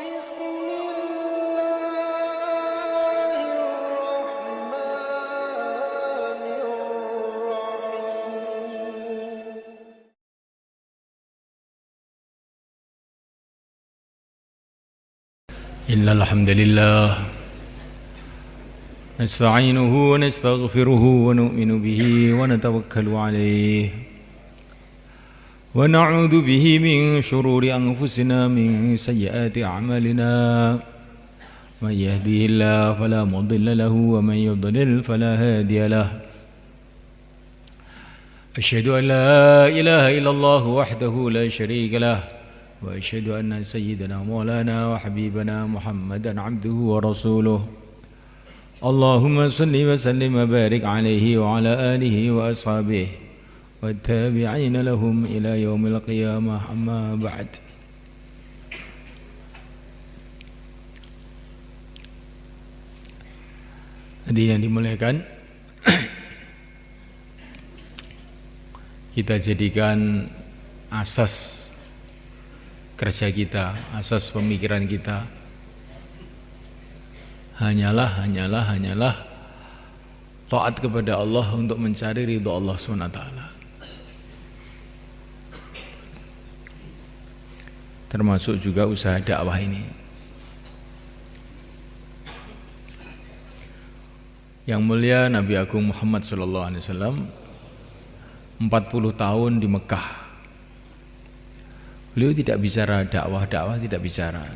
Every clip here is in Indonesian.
بسم الله الرحمن الرحيم إن الحمد لله نستعينه ونستغفره ونؤمن به ونتوكل عليه ونعوذ به من شرور أنفسنا من سيئات أعمالنا من يهده الله فلا مضل له ومن يضلل فلا هادي له أشهد أن لا إله إلا الله وحده لا شريك له وأشهد أن سيدنا مولانا وحبيبنا محمدا عبده ورسوله اللهم صل وسلم وبارك عليه وعلى آله وأصحابه والتابعين لهم إلى يوم القيامة أما بعد. Hadirin yang dimuliakan, kita jadikan asas kerja kita, asas pemikiran kita hanyalah taat kepada Allah untuk mencari ridha Allah SWT. Termasuk juga usaha dakwah ini. Yang mulia Nabi Agung Muhammad SAW 40 tahun di Mekah. Beliau tidak bicara dakwah tidak bicara.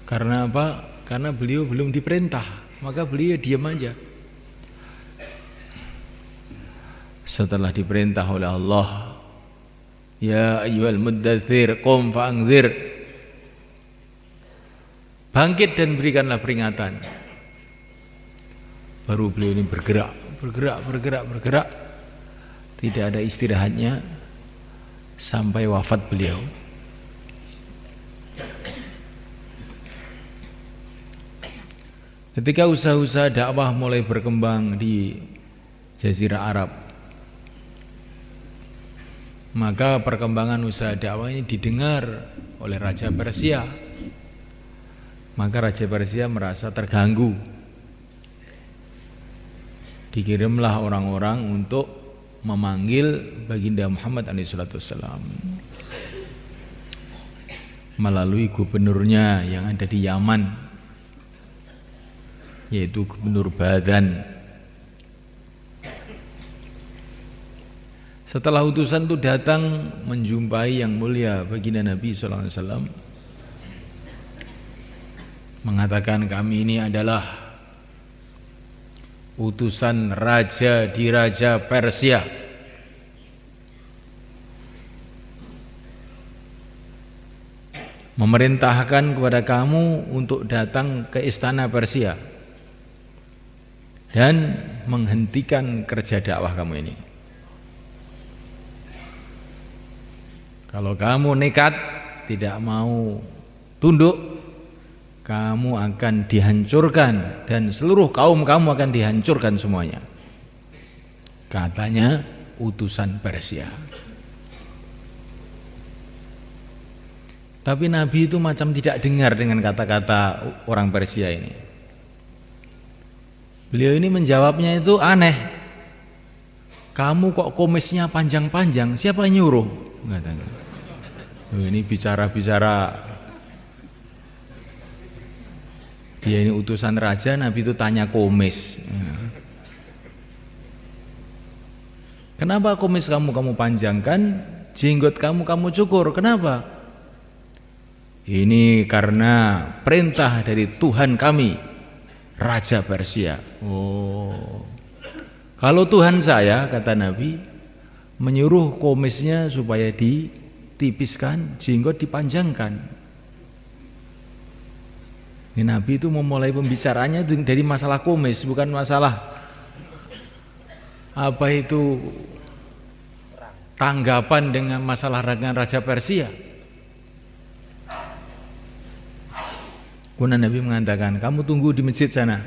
Karena apa? Karena beliau belum diperintah, maka beliau diam aja. Setelah diperintah oleh Allah, ya ayyuhal muddatsir qum fa'anzir, bangkit dan berikanlah peringatan. Baru beliau ini bergerak. Tidak ada istirahatnya sampai wafat beliau. Ketika usaha-usaha dakwah mulai berkembang di Jazirah Arab, maka perkembangan usaha dakwah ini didengar oleh Raja Persia. Maka Raja Persia merasa terganggu. Dikirimlah orang-orang untuk memanggil baginda Muhammad SAW melalui gubernurnya yang ada di Yaman, yaitu Gubernur Badan. Setelah utusan itu datang menjumpai yang mulia baginda Nabi SAW, mengatakan, kami ini adalah utusan raja di Raja Persia. Memerintahkan kepada kamu untuk datang ke istana Persia dan menghentikan kerja dakwah kamu ini. Kalau kamu nekat tidak mau tunduk, kamu akan dihancurkan dan seluruh kaum kamu akan dihancurkan semuanya. Katanya utusan Persia. Tapi Nabi itu macam tidak dengar dengan kata-kata orang Persia ini. Beliau ini menjawabnya itu aneh. Kamu kok kumisnya panjang-panjang, siapa yang nyuruh? Ini bicara-bicara, dia ini utusan raja, Nabi itu tanya kumis. Kenapa kumis kamu panjangkan, jenggot kamu cukur? Kenapa? Ini karena perintah dari Tuhan kami, Raja Persia. Oh, kalau Tuhan saya, kata Nabi, menyuruh kumisnya supaya ditipiskan, jenggot dipanjangkan. Ini Nabi itu memulai pembicaraannya dari masalah kumis, bukan masalah apa itu tanggapan dengan masalah dengan Raja Persia. Kemudian Nabi mengatakan, kamu tunggu di masjid sana,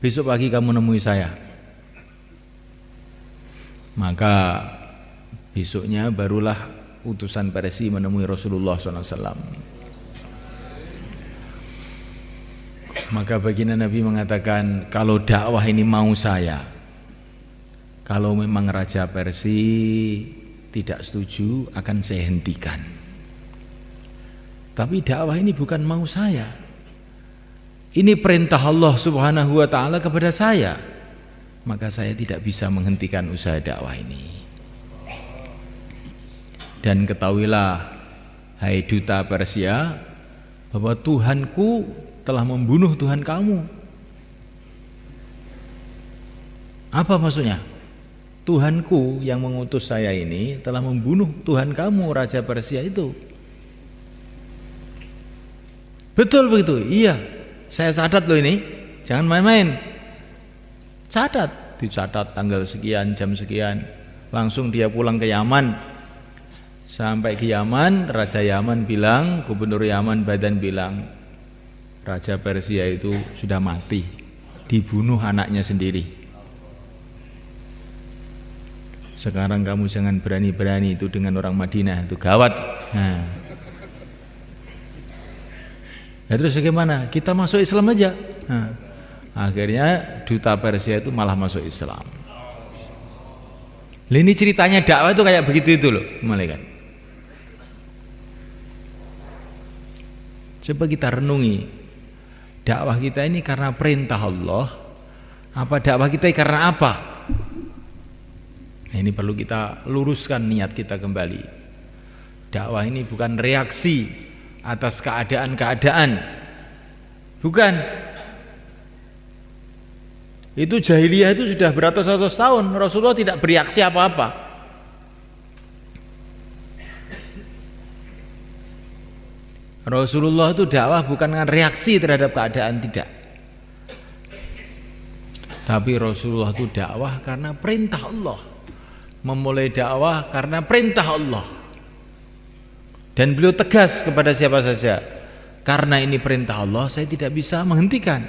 besok pagi kamu nemui saya. Maka besoknya barulah utusan Persia menemui Rasulullah SAW. Maka baginda Nabi mengatakan, kalau dakwah ini mau saya, kalau memang Raja Persia tidak setuju akan saya hentikan. Tapi dakwah ini bukan mau saya, ini perintah Allah Subhanahu wa ta'ala kepada saya, maka saya tidak bisa menghentikan usaha dakwah ini. Dan ketahuilah, hai duta Persia, bahwa Tuhanku telah membunuh Tuhan kamu. Apa maksudnya? Tuhanku yang mengutus saya ini telah membunuh Tuhan kamu, Raja Persia itu. Betul begitu? Iya, saya catat loh ini, jangan main-main. Catat, dicatat tanggal sekian, jam sekian. Langsung dia pulang ke Yaman. Sampai ke Yaman, Raja Yaman bilang, Gubernur Yaman Badan bilang, Raja Persia itu sudah mati, dibunuh anaknya sendiri. Sekarang kamu jangan berani-berani itu dengan orang Madinah, itu gawat. Nah, terus bagaimana? Kita masuk Islam aja. Nah, akhirnya duta Persia itu malah masuk Islam. Ini ceritanya dakwah itu kayak begitu itu loh, malaikat. Coba kita renungi, dakwah kita ini karena perintah Allah, apa dakwah kita karena apa? Nah, ini perlu kita luruskan niat kita kembali. Dakwah ini bukan reaksi atas keadaan-keadaan, bukan. Itu jahiliyah itu sudah beratus-ratus tahun Rasulullah tidak bereaksi apa-apa. Rasulullah itu dakwah bukan dengan reaksi terhadap keadaan, tidak. Tapi Rasulullah itu dakwah karena perintah Allah. Memulai dakwah karena perintah Allah. Dan beliau tegas kepada siapa saja, karena ini perintah Allah, saya tidak bisa menghentikan.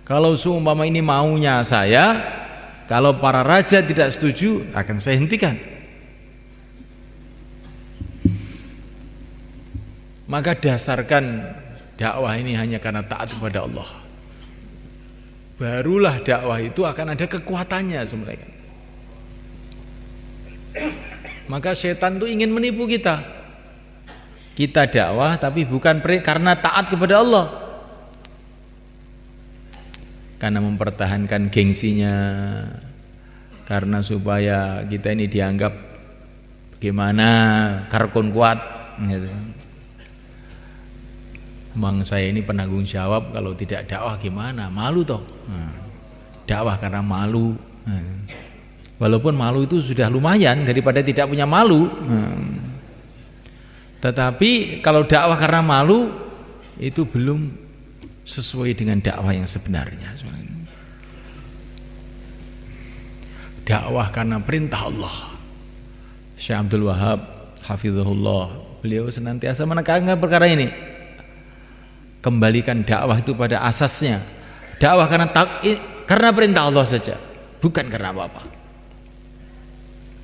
Kalau seumpama ini maunya saya, kalau para raja tidak setuju, akan saya hentikan. Maka dasarkan dakwah ini hanya karena taat kepada Allah. Barulah dakwah itu akan ada kekuatannya sebenarnya. Maka setan itu ingin menipu kita. Kita dakwah tapi bukan karena taat kepada Allah, karena mempertahankan gengsinya, karena supaya kita ini dianggap bagaimana, karkon kuat gitu. Emang saya ini penanggung jawab, kalau tidak dakwah gimana, malu toh. Dakwah karena malu. Walaupun malu itu sudah lumayan daripada tidak punya malu. Tetapi kalau dakwah karena malu itu belum sesuai dengan dakwah yang sebenarnya. Dakwah karena perintah Allah. Syekh Abdul Wahab hafizahullah, beliau senantiasa menekankan perkara ini. Kembalikan dakwah itu pada asasnya. Dakwah karena perintah Allah saja, bukan karena apa-apa.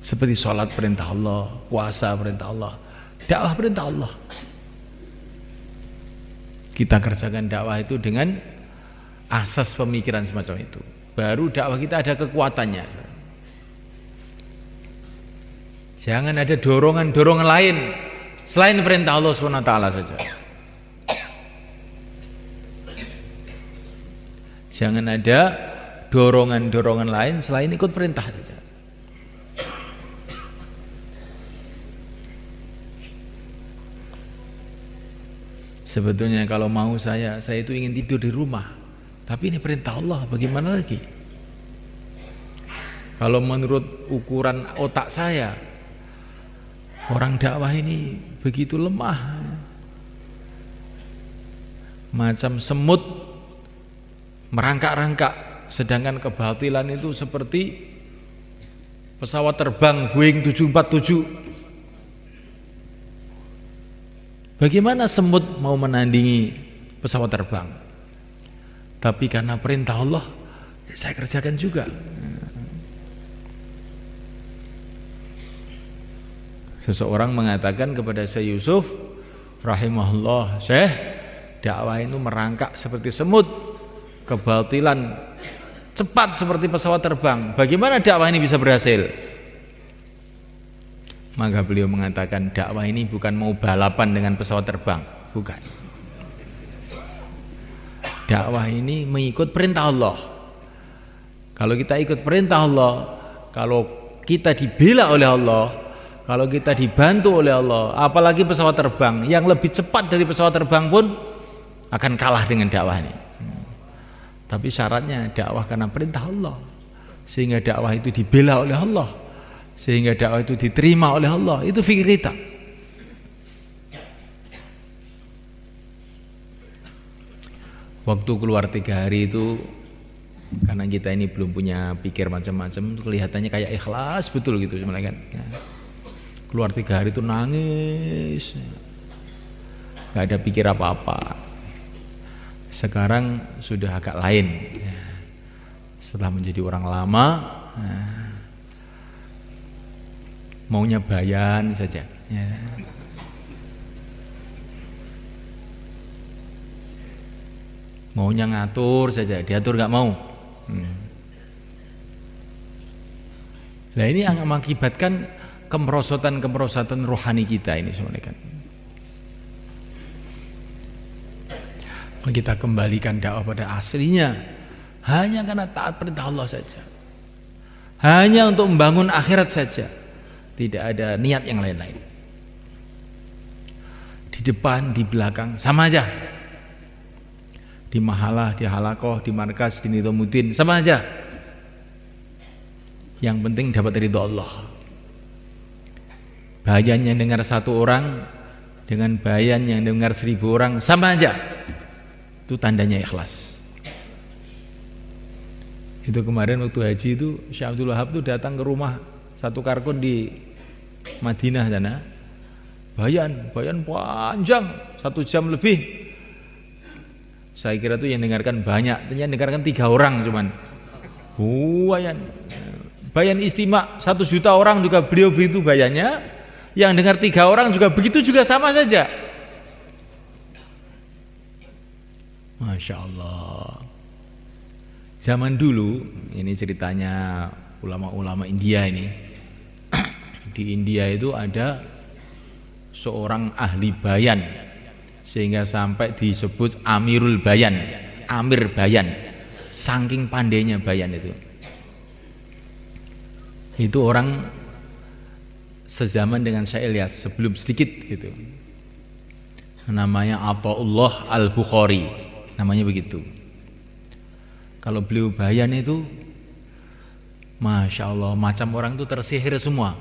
Seperti sholat perintah Allah, puasa perintah Allah, dakwah perintah Allah. Kita kerjakan dakwah itu dengan asas pemikiran semacam itu, baru dakwah kita ada kekuatannya. Jangan ada dorongan-dorongan lain selain perintah Allah SWT saja. Jangan ada dorongan-dorongan lain selain ikut perintah saja. Sebetulnya kalau mau saya itu ingin tidur di rumah, tapi ini perintah Allah, bagaimana lagi? Kalau menurut ukuran otak saya, orang dakwah ini begitu lemah, macam semut merangkak-rangkak, sedangkan kebatilan itu seperti pesawat terbang Boeing 747. Bagaimana semut mau menandingi pesawat terbang? Tapi karena perintah Allah, saya kerjakan juga. Seseorang mengatakan kepada Syekh Yusuf rahimahullah, Syekh, dakwah itu merangkak seperti semut, kebatilan cepat seperti pesawat terbang. Bagaimana dakwah ini bisa berhasil? Maka beliau mengatakan, dakwah ini bukan mau balapan dengan pesawat terbang, bukan. Dakwah ini mengikut perintah Allah. Kalau kita ikut perintah Allah, kalau kita dibela oleh Allah, kalau kita dibantu oleh Allah, apalagi pesawat terbang yang lebih cepat dari pesawat terbang pun akan kalah dengan dakwah ini. Tapi syaratnya dakwah karena perintah Allah, sehingga dakwah itu dibela oleh Allah, sehingga dakwah itu diterima oleh Allah. Itu fikir kita. Waktu keluar 3 hari itu, karena kita ini belum punya pikir macam-macam, kelihatannya kayak ikhlas betul gitu sebenarnya kan. Keluar 3 hari itu nangis, nggak ada pikir apa-apa. Sekarang sudah agak lain. Setelah menjadi orang lama, maunya bayan saja. Maunya ngatur saja, diatur nggak mau. Nah ini yang mengakibatkan kemerosotan rohani kita ini sebenarnya kan. Kita kembalikan dakwah pada aslinya, hanya karena taat perintah Allah saja, hanya untuk membangun akhirat saja, tidak ada niat yang lain-lain. Di depan, di belakang sama aja, di mahalah, di halakoh, di markas, di nizamuddin sama aja. Yang penting dapat ridho Allah. Bayan yang dengar 1 orang dengan bayan yang dengar 1000 orang sama aja. Itu tandanya ikhlas. Itu kemarin waktu haji itu Syekh Abdul Wahab itu datang ke rumah satu karkun di Madinah sana. Bayan panjang 1 jam lebih. Saya kira tuh yang dengarkan banyak, ternyata dengarkan 3 orang cuman. Bayan istimewa 1 juta orang juga beliau begitu bayannya. Yang dengar 3 orang juga begitu, juga sama saja. Masya Allah. Zaman dulu, ini ceritanya ulama-ulama India ini. Di India itu ada seorang ahli bayan, sehingga sampai disebut Amirul Bayan, Amir Bayan. Saking pandainya bayan itu. Itu orang sezaman dengan Syekh Ilyas, sebelum sedikit gitu. Namanya Athaullah Al-Bukhari, namanya begitu. Kalau beliau bayan itu, Masya Allah, macam orang itu tersihir semua.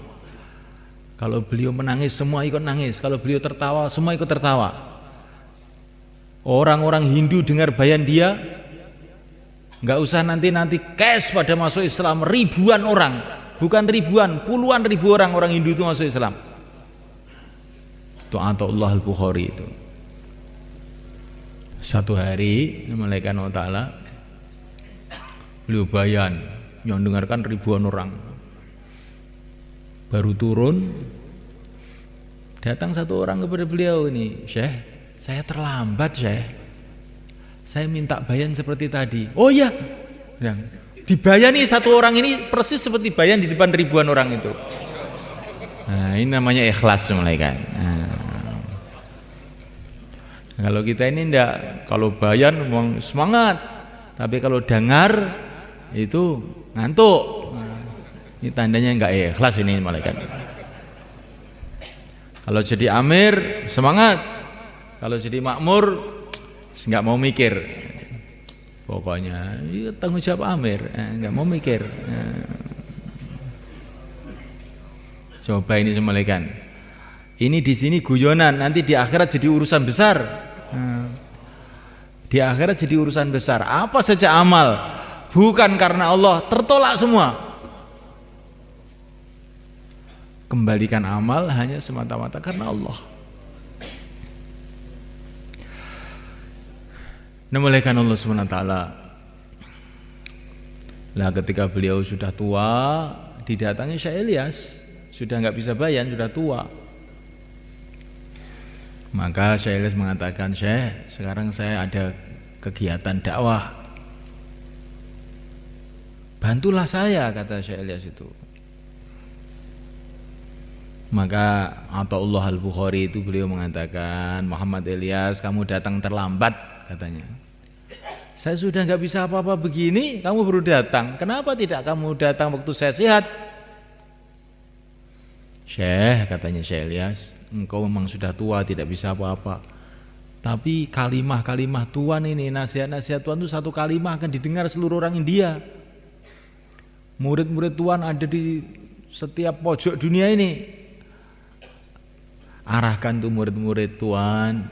Kalau beliau menangis, semua ikut nangis. Kalau beliau tertawa, semua ikut tertawa. Orang-orang Hindu dengar bayan dia, nggak usah nanti cash pada masuk Islam, ribuan orang. Bukan ribuan, puluhan ribu orang Hindu itu masuk Islam. Itu Athaullah Al-Bukhari itu. Satu hari malaikat Allah Ta'ala beliau bayan yang dengarkan ribuan orang. Baru turun, datang satu orang kepada beliau ini, Syekh, saya terlambat Syekh, saya minta bayan seperti tadi. Oh iya, dibayani 1 orang ini persis seperti bayan di depan ribuan orang itu. Nah, ini namanya ikhlas malaikat. Kalau kita ini enggak, kalau bayan memang semangat, tapi kalau dengar itu ngantuk. Ini tandanya enggak ikhlas ini malaikat. Kalau jadi amir semangat, kalau jadi makmur enggak mau mikir. Pokoknya tanggung jawab amir, enggak mau mikir. Coba ini semalekan. Ini di sini guyonan, nanti di akhirat jadi urusan besar. Di akhirat jadi urusan besar. Apa saja amal bukan karena Allah tertolak semua. Kembalikan amal hanya semata-mata karena Allah. Namuliakan Allah SWT. Lah ketika beliau sudah tua, didatangi Syekh Ilyas. sudah nggak bisa bayar, sudah tua. Maka Syekh Ilyas mengatakan, Syekh, sekarang saya ada kegiatan dakwah, bantulah saya, kata Syekh Ilyas itu. Maka Athaullah Al-Bukhari itu beliau mengatakan, Muhammad Ilyas, kamu datang terlambat, katanya. Saya sudah nggak bisa apa-apa begini, kamu baru datang. Kenapa tidak kamu datang waktu saya sehat? Syekh, katanya Syekh Ilyas, engkau memang sudah tua, tidak bisa apa-apa. Tapi kalimah-kalimah Tuhan ini, nasihat-nasihat Tuhan itu satu kalimah akan didengar seluruh orang India. Murid-murid Tuhan ada di setiap pojok dunia ini. Arahkan tuh murid-murid Tuhan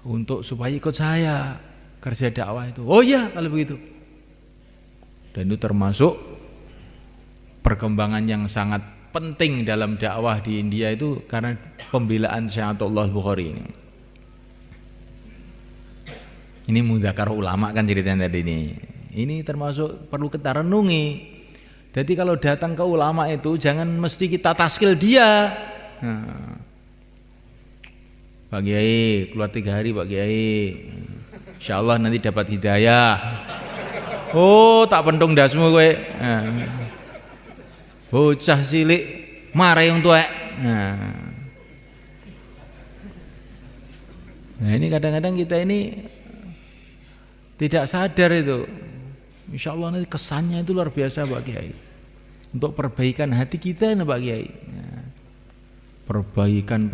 untuk supaya ikut saya kerja dakwah itu. Oh iya, kalau begitu. Dan itu termasuk perkembangan yang sangat penting dalam dakwah di India itu karena pembelaan Syekh Athaullah Al-Bukhari ini. Ini mudzakkar ulama kan ceritanya tadi ini. Ini termasuk perlu kita renungi. Jadi kalau datang ke ulama itu jangan mesti kita taskil dia. Nah, Pak Kiai keluar 3 hari Pak Kiai, insya Allah nanti dapat hidayah. Oh tak pentung dasmu kowe. Bocah cilik marah yang tuwek. Nah ini kadang-kadang kita ini tidak sadar itu. Insya Allah nanti kesannya itu luar biasa Pak Kiai. Untuk perbaikan hati kita Pak Kiai. Perbaikan.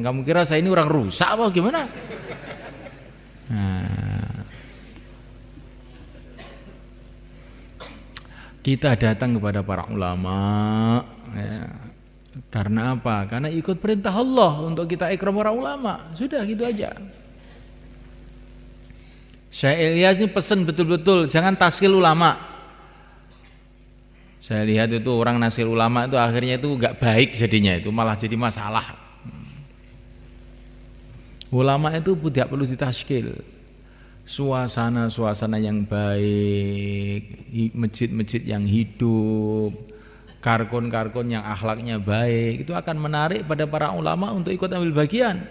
Kamu kira saya ini orang rusak apa gimana? Nah, kita datang kepada para ulama ya. Karena apa? Karena ikut perintah Allah untuk kita ikram para ulama. Sudah gitu aja. Syekh Ilyas ini pesan betul-betul jangan taskil ulama. Saya lihat itu orang naskil ulama itu akhirnya itu enggak baik jadinya, itu malah jadi masalah. Ulama itu tidak perlu ditaskil. Suasana yang baik, masjid-masjid yang hidup, karkon-karkon yang akhlaknya baik, itu akan menarik pada para ulama untuk ikut ambil bagian.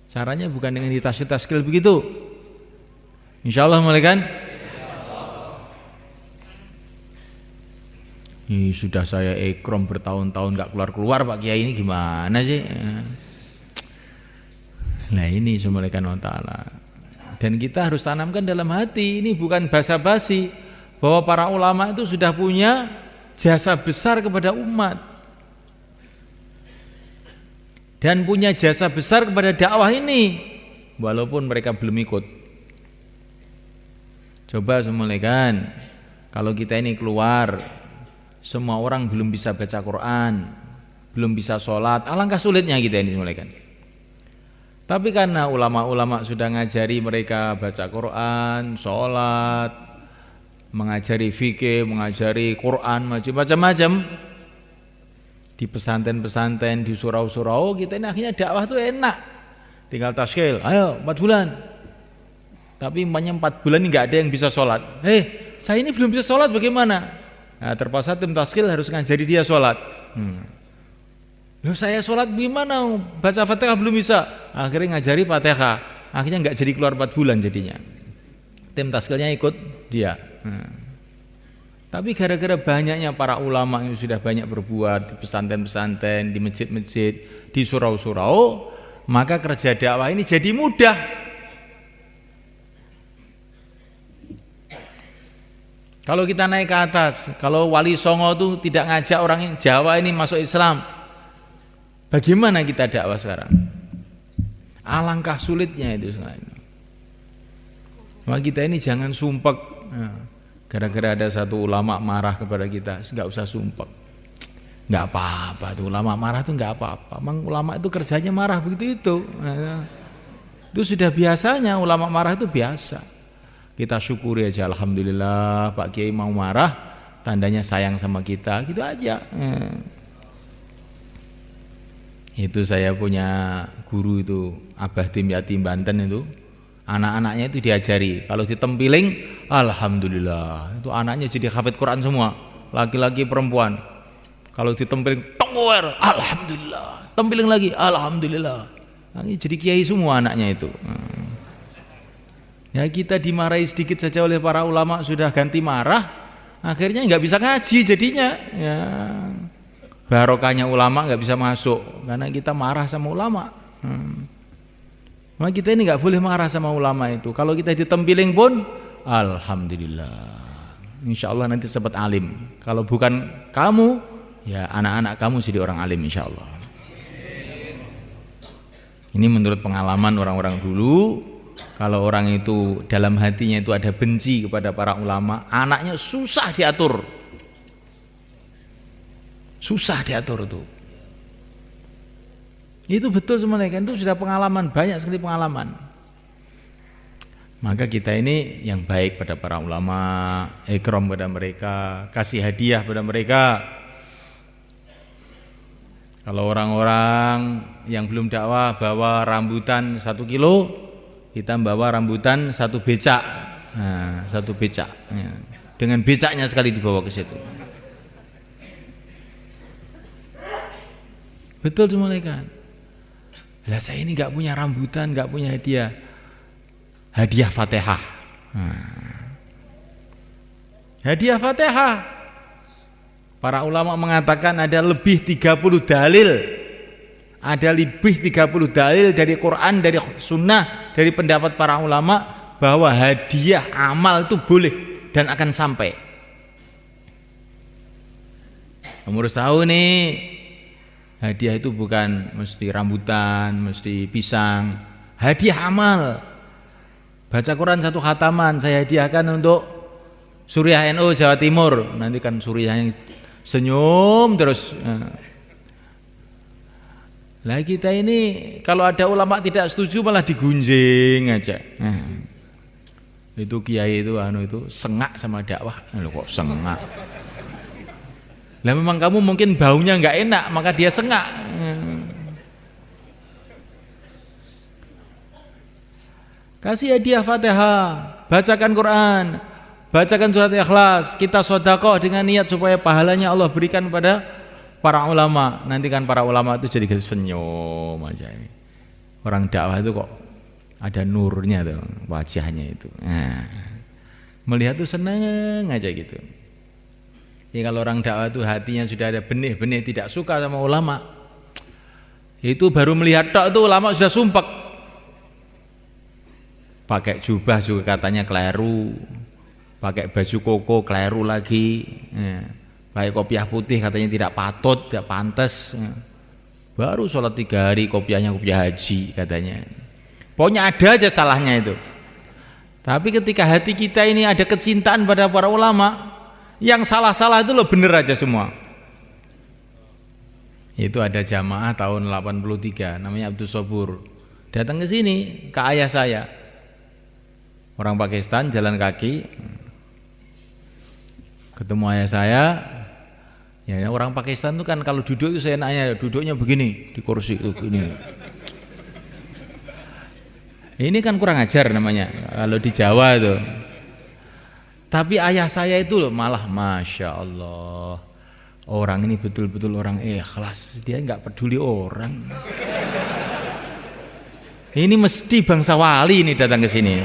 Caranya bukan dengan ditaskil begitu. Insyaallah mulai kan? Ini sudah saya ikram bertahun-tahun gak keluar-keluar Pak Kiai, ini gimana sih? Nah ini Subhanahu wa ta'ala. Dan kita harus tanamkan dalam hati, ini bukan basa-basi, bahwa para ulama itu sudah punya jasa besar kepada umat dan punya jasa besar kepada dakwah ini, walaupun mereka belum ikut. Coba semulakan, kalau kita ini keluar, semua orang belum bisa baca Quran, belum bisa sholat, alangkah sulitnya kita ini semulakan. Tapi karena ulama-ulama sudah ngajari mereka baca Quran, sholat, mengajari fikih, mengajari Quran, macam-macam, di pesantren-pesantren, di surau-surau, kita ini akhirnya dakwah itu enak. Tinggal taskil, ayo 4 bulan. Tapi umpamanya 4 bulan ini nggak ada yang bisa sholat. Saya ini belum bisa sholat bagaimana? Nah, terpaksa tim taskil harus ngajari dia sholat. Loh saya sholat gimana? Baca Fatihah belum bisa. Akhirnya ngajari Fatihah. Akhirnya nggak jadi keluar 4 bulan jadinya. Tim taskilnya ikut dia. Tapi gara-gara banyaknya para ulama yang sudah banyak berbuat di pesantren-pesantren, di masjid-masjid, di surau-surau, maka kerja dakwah ini jadi mudah. Kalau kita naik ke atas, kalau Wali Songo itu tidak ngajak orang Jawa ini masuk Islam, bagaimana kita dakwah sekarang? Alangkah sulitnya itu sekarang. Maka kita ini jangan sumpek. Gara-gara ada satu ulama marah kepada kita, nggak usah sumpek. Nggak apa-apa tuh ulama marah itu nggak apa-apa. Memang ulama itu kerjanya marah begitu itu. Itu sudah biasanya ulama marah itu biasa. Kita syukuri aja, alhamdulillah Pak Kiai mau marah, tandanya sayang sama kita, gitu aja. Itu saya punya guru itu, Abah Tim Yatim Banten itu, anak-anaknya itu diajari, kalau ditempiling, alhamdulillah, itu anaknya jadi hafid Quran semua, laki-laki perempuan. Kalau ditempiling, tok Akbar, alhamdulillah. Tampilin lagi, alhamdulillah. Nah, jadi kiai semua anaknya itu. Ya kita dimarahi sedikit saja oleh para ulama sudah ganti marah, akhirnya nggak bisa ngaji jadinya. Ya, barokahnya ulama nggak bisa masuk karena kita marah sama ulama. Maka kita ini nggak boleh marah sama ulama itu. Kalau kita ditempiling pun, alhamdulillah. Insya Allah nanti sempat alim. Kalau bukan kamu, ya anak-anak kamu jadi orang alim insya Allah. Ini menurut pengalaman orang-orang dulu. Kalau orang itu dalam hatinya itu ada benci kepada para ulama, anaknya susah diatur. Susah diatur itu. Itu betul semuanya, itu sudah pengalaman, banyak sekali pengalaman. Maka kita ini yang baik pada para ulama, ikram pada mereka, kasih hadiah pada mereka. Kalau orang-orang yang belum dakwah bawa rambutan 1 kilo, kita bawa rambutan 1 becak, nah, 1 becak, ya. Dengan becaknya sekali dibawa ke situ. Betul semua kan? Lah saya ini nggak punya rambutan, nggak punya hadiah, hadiah Fatihah. Nah. Hadiah Fatihah. Para ulama mengatakan ada lebih 30 dalil. Ada lebih 30 dalil dari Quran, dari sunnah, dari pendapat para ulama bahwa hadiah amal itu boleh dan akan sampai. Kamu harus tahu nih, hadiah itu bukan mesti rambutan, mesti pisang. Hadiah amal. Baca Quran 1 khataman saya hadiahkan untuk Suriah NU Jawa Timur. Nanti kan Suriah yang senyum terus. Lah kita ini kalau ada ulama tidak setuju malah digunjing aja. Itu kiai itu itu sengak sama dakwah. Loh kok sengak? Lah memang kamu mungkin baunya enggak enak maka dia sengak. Kasih hadiah Fatihah, bacakan Quran, bacakan surat Ikhlas, kita sedekah dengan niat supaya pahalanya Allah berikan pada para ulama. Nanti kan para ulama itu jadi senyum aja. Orang dakwah itu kok ada nurnya tuh wajahnya itu. Nah, melihat tuh seneng aja gitu. Ya kalau orang dakwah itu hatinya sudah ada benih-benih tidak suka sama ulama, itu baru melihat tok itu ulama sudah sumpek. Pakai jubah juga katanya keliru, pakai baju koko keliru lagi. Pakai kopiah putih katanya tidak patut, tidak pantas. Baru sholat 3 hari kopiahnya kopiah haji katanya. Pokoknya ada aja salahnya itu. Tapi ketika hati kita ini ada kecintaan pada para ulama, yang salah-salah itu loh bener aja semua. Itu ada jamaah tahun 83 namanya Abdul Sobur. Datang ke sini ke ayah saya. Orang Pakistan jalan kaki. Ketemu ayah saya. Ya, orang Pakistan itu kan kalau duduk itu saya nanya duduknya begini di kursi itu ini. Ini kan kurang ajar namanya kalau di Jawa itu. Tapi ayah saya itu loh malah masya Allah orang ini betul-betul orang ikhlas, dia nggak peduli orang. Ini mesti bangsa wali ini datang ke sini.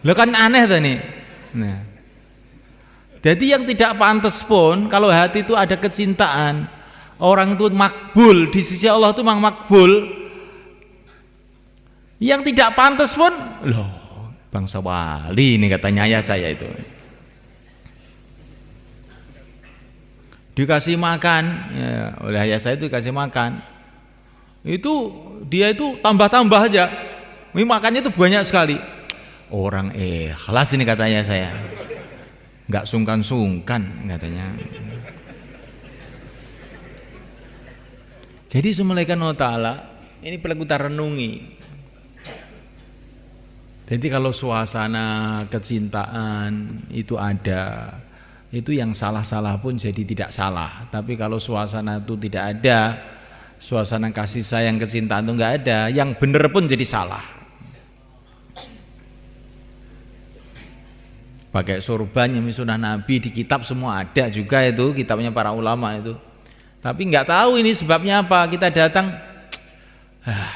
Lo kan aneh tuh nih. Nah. Jadi yang tidak pantas pun kalau hati itu ada kecintaan, orang itu makbul di sisi Allah itu memang makbul. Yang tidak pantas pun, loh bangsa wali ini katanya ayah saya itu. Dikasih makan, ya, oleh ayah saya itu dikasih makan. Itu dia itu tambah-tambah aja. Ini makannya itu banyak sekali. Orang ikhlas ini katanya saya. Enggak sungkan-sungkan katanya. Jadi Subhanahu wa ta'ala ini perlu kita renungi. Jadi kalau suasana kecintaan itu ada, itu yang salah-salah pun jadi tidak salah. Tapi kalau suasana itu tidak ada, suasana kasih sayang kecintaan itu enggak ada, yang benar pun jadi salah. Pakai sorban yang sunnah Nabi di kitab semua ada juga itu, kitabnya para ulama itu. Tapi nggak tahu ini sebabnya apa. Kita datang,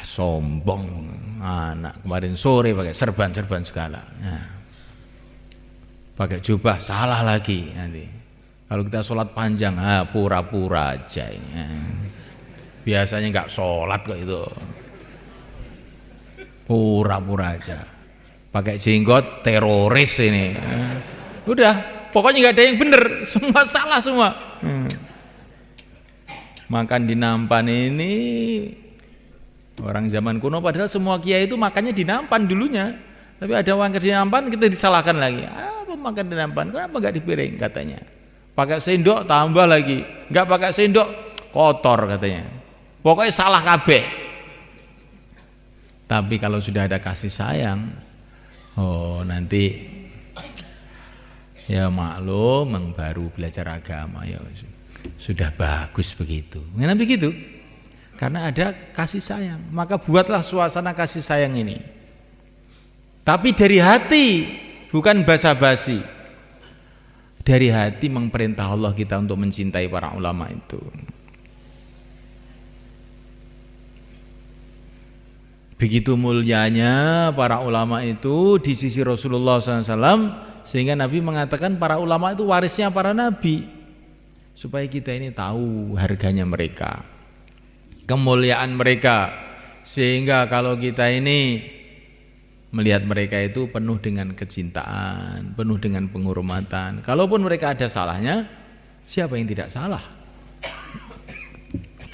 sombong anak kemarin sore pakai serban segala. Nah, pakai jubah salah lagi nanti. Kalau kita sholat panjang, pura-pura aja ini. Biasanya nggak sholat kok itu. Pura-pura aja. Pakai jenggot teroris ini. Udah, pokoknya nggak ada yang bener, semua salah semua. Makan di nampan ini orang zaman kuno, padahal semua kiai itu makannya di nampan dulunya. Tapi ada orang di nampan kita disalahkan lagi. Apa makan di nampan? Kenapa nggak di piring katanya? Pakai sendok tambah lagi. Nggak pakai sendok kotor katanya. Pokoknya salah kabeh. Tapi kalau sudah ada kasih sayang, nanti ya maklum, yang baru belajar agama ya sudah bagus begitu. Kenapa begitu? Karena ada kasih sayang. Maka buatlah suasana kasih sayang ini. Tapi dari hati, bukan basa-basi. Dari hati memperintah Allah kita untuk mencintai para ulama itu. Begitu mulianya para ulama itu di sisi Rasulullah SAW, sehingga Nabi mengatakan para ulama itu warisnya para nabi, supaya kita ini tahu harganya mereka, kemuliaan mereka, sehingga kalau kita ini melihat mereka itu penuh dengan kecintaan, penuh dengan penghormatan. Kalaupun mereka ada salahnya, siapa yang tidak salah?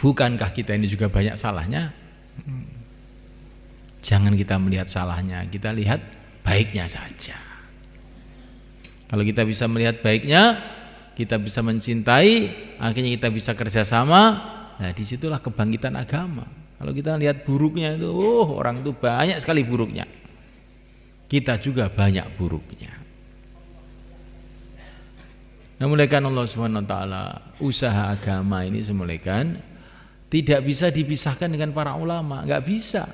Bukankah kita ini juga banyak salahnya? Jangan kita melihat salahnya, kita lihat baiknya saja. Kalau kita bisa melihat baiknya, kita bisa mencintai, akhirnya kita bisa kerjasama. Nah, disitulah kebangkitan agama. Kalau kita lihat buruknya itu, orang itu banyak sekali buruknya. Kita juga banyak buruknya. Nah, mulaikan Allah Subhanahu Wa Taala, usaha agama ini semulaikan tidak bisa dipisahkan dengan para ulama, nggak bisa.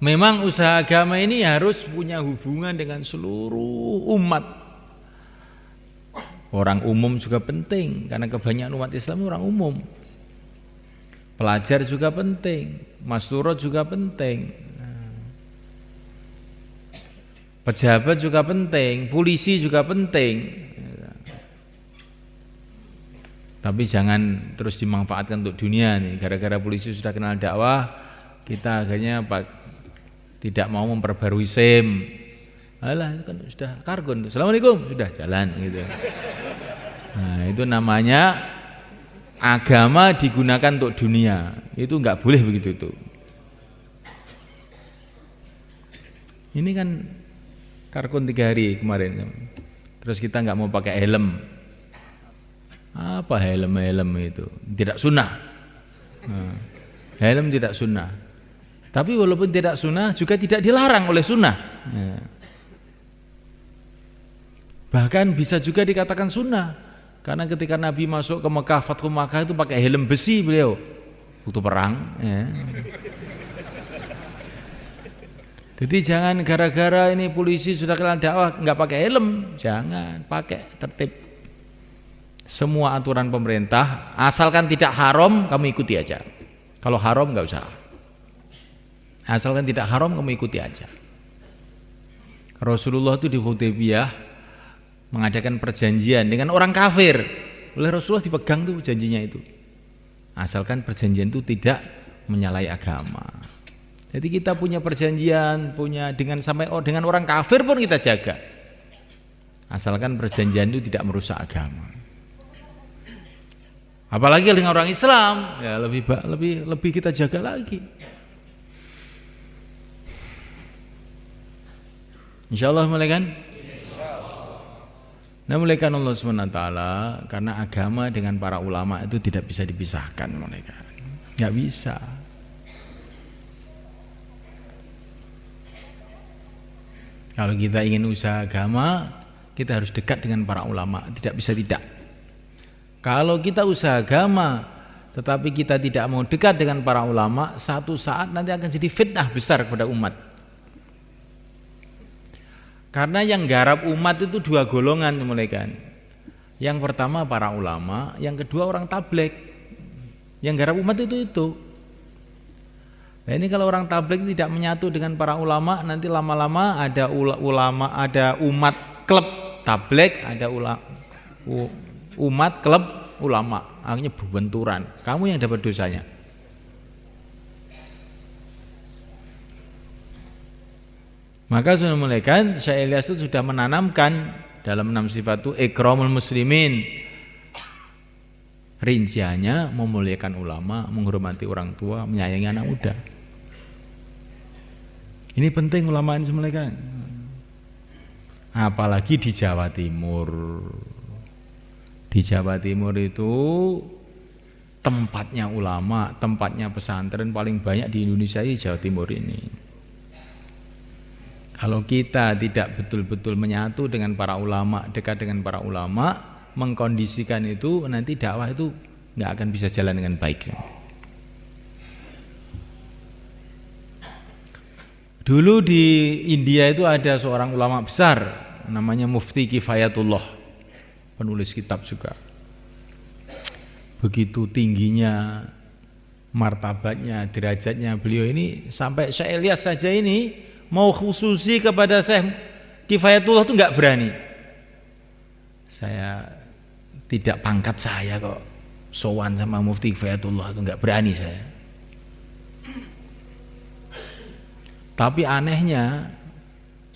Memang usaha agama ini harus punya hubungan dengan seluruh umat. Orang umum juga penting, karena kebanyakan umat Islam orang umum. Pelajar juga penting, masturot juga penting, pejabat juga penting, polisi juga penting. Tapi jangan terus dimanfaatkan untuk dunia nih. Gara-gara polisi sudah kenal dakwah, kita akhirnya tidak mau memperbarui SIM. Alah, itu kan sudah kargon. Assalamualaikum, sudah jalan gitu. Nah, itu namanya agama digunakan untuk dunia. Itu enggak boleh begitu itu. Ini kan kargon 3 hari kemarin. Terus kita enggak mau pakai helm. Apa helm itu? Tidak sunnah. Nah, helm tidak sunnah. Tapi walaupun tidak sunnah juga tidak dilarang oleh sunnah. Ya. Bahkan bisa juga dikatakan sunnah, karena ketika Nabi masuk ke Mekah, Fathu Makkah itu pakai helm besi beliau waktu perang. Ya. Jadi jangan gara-gara ini polisi sudah kenal dakwah nggak pakai helm, jangan, pakai tertib. Semua aturan pemerintah asalkan tidak haram kamu ikuti aja. Kalau haram nggak usah. Asalkan tidak haram kamu ikuti aja. Rasulullah itu di Hudaybiyah mengadakan perjanjian dengan orang kafir. Oleh Rasulullah dipegang tuh janjinya itu. Asalkan perjanjian itu tidak menyalahi agama. Jadi kita punya perjanjian, dengan orang kafir pun kita jaga. Asalkan perjanjian itu tidak merusak agama. Apalagi dengan orang Islam, ya lebih kita jaga lagi. Insyaallah mulaikan. Nah, mulaikan Allah SWT, karena agama dengan para ulama itu tidak bisa dipisahkan, mulaikan. Nggak bisa. Kalau kita ingin usaha agama, kita harus dekat dengan para ulama, tidak bisa tidak. Kalau kita usaha agama tetapi kita tidak mau dekat dengan para ulama, satu saat nanti akan jadi fitnah besar kepada umat. Karena yang garap umat itu dua golongan mulaikan. Yang pertama para ulama, yang kedua orang tabligh. Yang garap umat itu. Nah, ini kalau orang tabligh tidak menyatu dengan para ulama, nanti lama-lama ada ulama, ada umat klub tabligh, ada umat klub ulama. Akhirnya berbenturan. Kamu yang dapat dosanya. Maka sudah mulaikan Syekh Ilyas itu sudah menanamkan dalam 6 sifat itu ikramul muslimin. Rinciannya memuliakan ulama, menghormati orang tua, menyayangi anak muda. Ini penting ulama ini mulaikan. Apalagi di Jawa Timur. Di Jawa Timur itu tempatnya ulama, tempatnya pesantren paling banyak di Indonesia di Jawa Timur ini. Kalau kita tidak betul-betul menyatu dengan para ulama, dekat dengan para ulama, mengkondisikan itu, nanti dakwah itu nggak akan bisa jalan dengan baik. Dulu di India itu ada seorang ulama besar, namanya Mufti Kifayatullah, penulis kitab juga. Begitu tingginya martabatnya, derajatnya beliau ini, sampai Syekh Ilyas saja ini mau khususi kepada Syekh Kifayatullah itu enggak berani. Saya tidak pangkat saya kok sowan sama Mufti Kifayatullah itu enggak berani saya. Tapi anehnya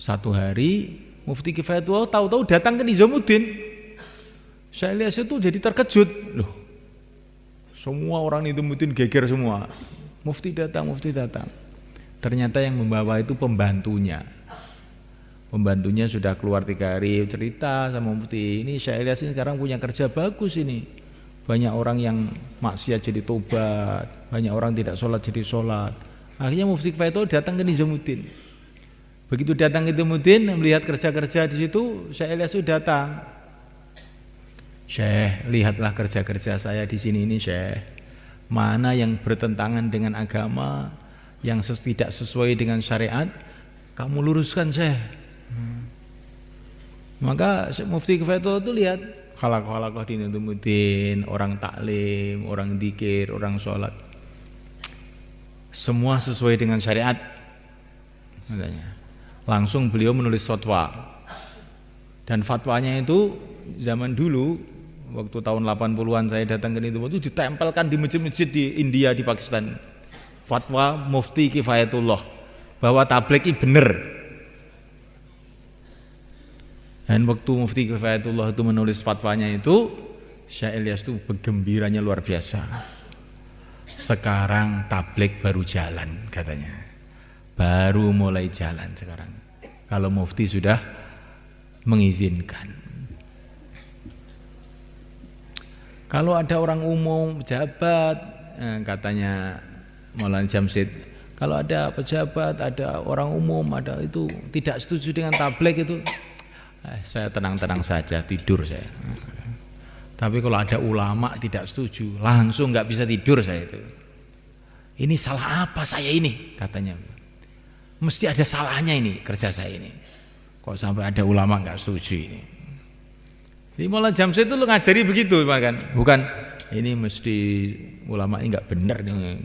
satu hari Mufti Kifayatullah tahu-tahu datang ke Nizamuddin. Syekh Ilyas itu jadi terkejut. Loh, semua orang Nizamuddin geger semua. Mufti datang, Mufti datang. Ternyata yang membawa itu pembantunya. Pembantunya sudah keluar 3 hari, cerita sama Mufti, ini Syekh Ilyas ini sekarang punya kerja bagus ini. Banyak orang yang maksiat jadi tobat, banyak orang tidak sholat jadi sholat. Akhirnya Mufti Kifayatullah datang ke Nizamuddin. Begitu datang ke Nizamuddin, melihat kerja-kerja di situ, Syekh Ilyas itu datang. Syekh, lihatlah kerja-kerja saya di sini ini Syekh. Mana yang bertentangan dengan agama, yang tidak sesuai dengan syariat, kamu luruskan Syekh. Maka Mufti Kifayatullah itu lihat khalaqah di Nizamuddin, orang taklim, orang dzikir, orang sholat, semua sesuai dengan syariat. Langsung beliau menulis fatwa. Dan fatwanya itu zaman dulu, waktu tahun 80-an saya datang ke Nizamuddin, itu ditempelkan di masjid-masjid di India, di Pakistan. Fatwa Mufti Kifayatullah bahwa tabligh ini benar. Dan waktu Mufti Kifayatullah itu menulis fatwanya itu, Syekh Ilyas itu bergembiranya luar biasa. Sekarang tabligh baru jalan katanya. Baru mulai jalan sekarang. Kalau Mufti sudah mengizinkan. Kalau ada orang umum, pejabat, katanya Maulana Jamsid, kalau ada pejabat, ada orang umum, ada itu tidak setuju dengan tabligh itu, saya tenang-tenang saja, tidur saya. Tapi kalau ada ulama tidak setuju, langsung nggak bisa tidur saya itu. Ini salah apa saya ini? Katanya. Mesti ada salahnya ini kerja saya ini. Kok sampai ada ulama nggak setuju ini? Jadi Maulana Jamsid itu ngajari begitu, kan? Bukan ini mesti ulama ini nggak benar,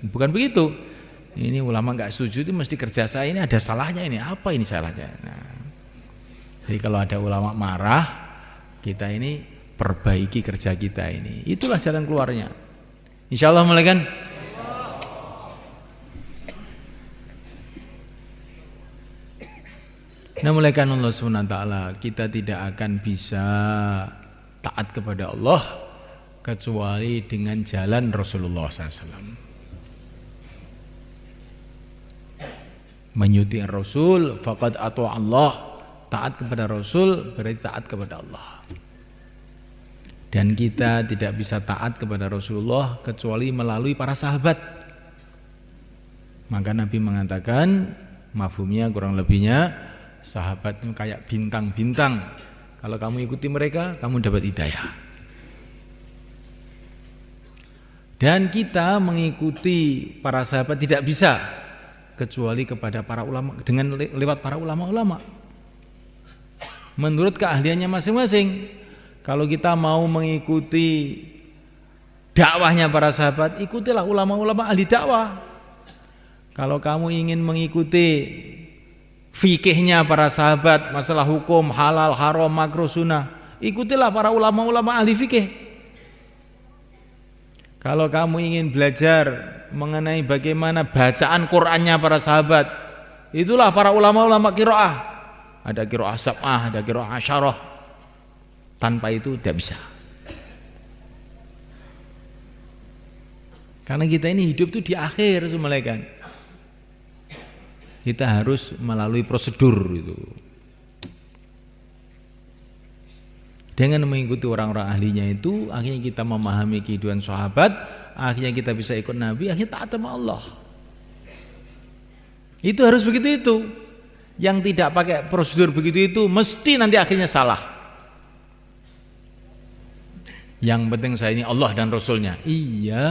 bukan begitu. Ini ulama nggak setuju itu mesti kerja saya ini ada salahnya ini. Apa ini salahnya? Nah, jadi kalau ada ulama marah, kita ini perbaiki kerja kita ini. Itulah jalan keluarnya. Insya Allah mulai kan. Nah, mulaikan Allah SWT, kita tidak akan bisa taat kepada Allah kecuali dengan jalan Rasulullah SAW. Menyuti Rasul faqad ata Allah, taat kepada Rasul berarti taat kepada Allah. Dan kita tidak bisa taat kepada Rasulullah kecuali melalui para sahabat. Maka Nabi mengatakan, mafhumnya kurang lebihnya, sahabat itu kayak bintang-bintang. Kalau kamu ikuti mereka, kamu dapat hidayah. Dan kita mengikuti para sahabat tidak bisa kecuali kepada para ulama, dengan lewat para ulama-ulama. menurut keahliannya masing-masing. Kalau kita mau mengikuti dakwahnya para sahabat, ikutilah ulama-ulama ahli dakwah. Kalau kamu ingin mengikuti fikihnya para sahabat, masalah hukum halal, haram, makruh, sunnah, ikutilah para ulama-ulama ahli fikih. Kalau kamu ingin belajar mengenai bagaimana bacaan Qur'annya para sahabat, itulah para ulama-ulama qiraah. Ada qiraah sab'ah, ada qiraah asyarah. Tanpa itu tidak bisa. Karena kita ini hidup tuh di akhir semuanya kan. Kita harus melalui prosedur itu. Dengan mengikuti orang-orang ahlinya itu, akhirnya kita memahami kehidupan sahabat, akhirnya kita bisa ikut Nabi, akhirnya taat sama Allah. Itu harus begitu itu. Yang tidak pakai prosedur begitu itu mesti nanti akhirnya salah. Yang penting saya ini Allah dan Rasulnya. Iya.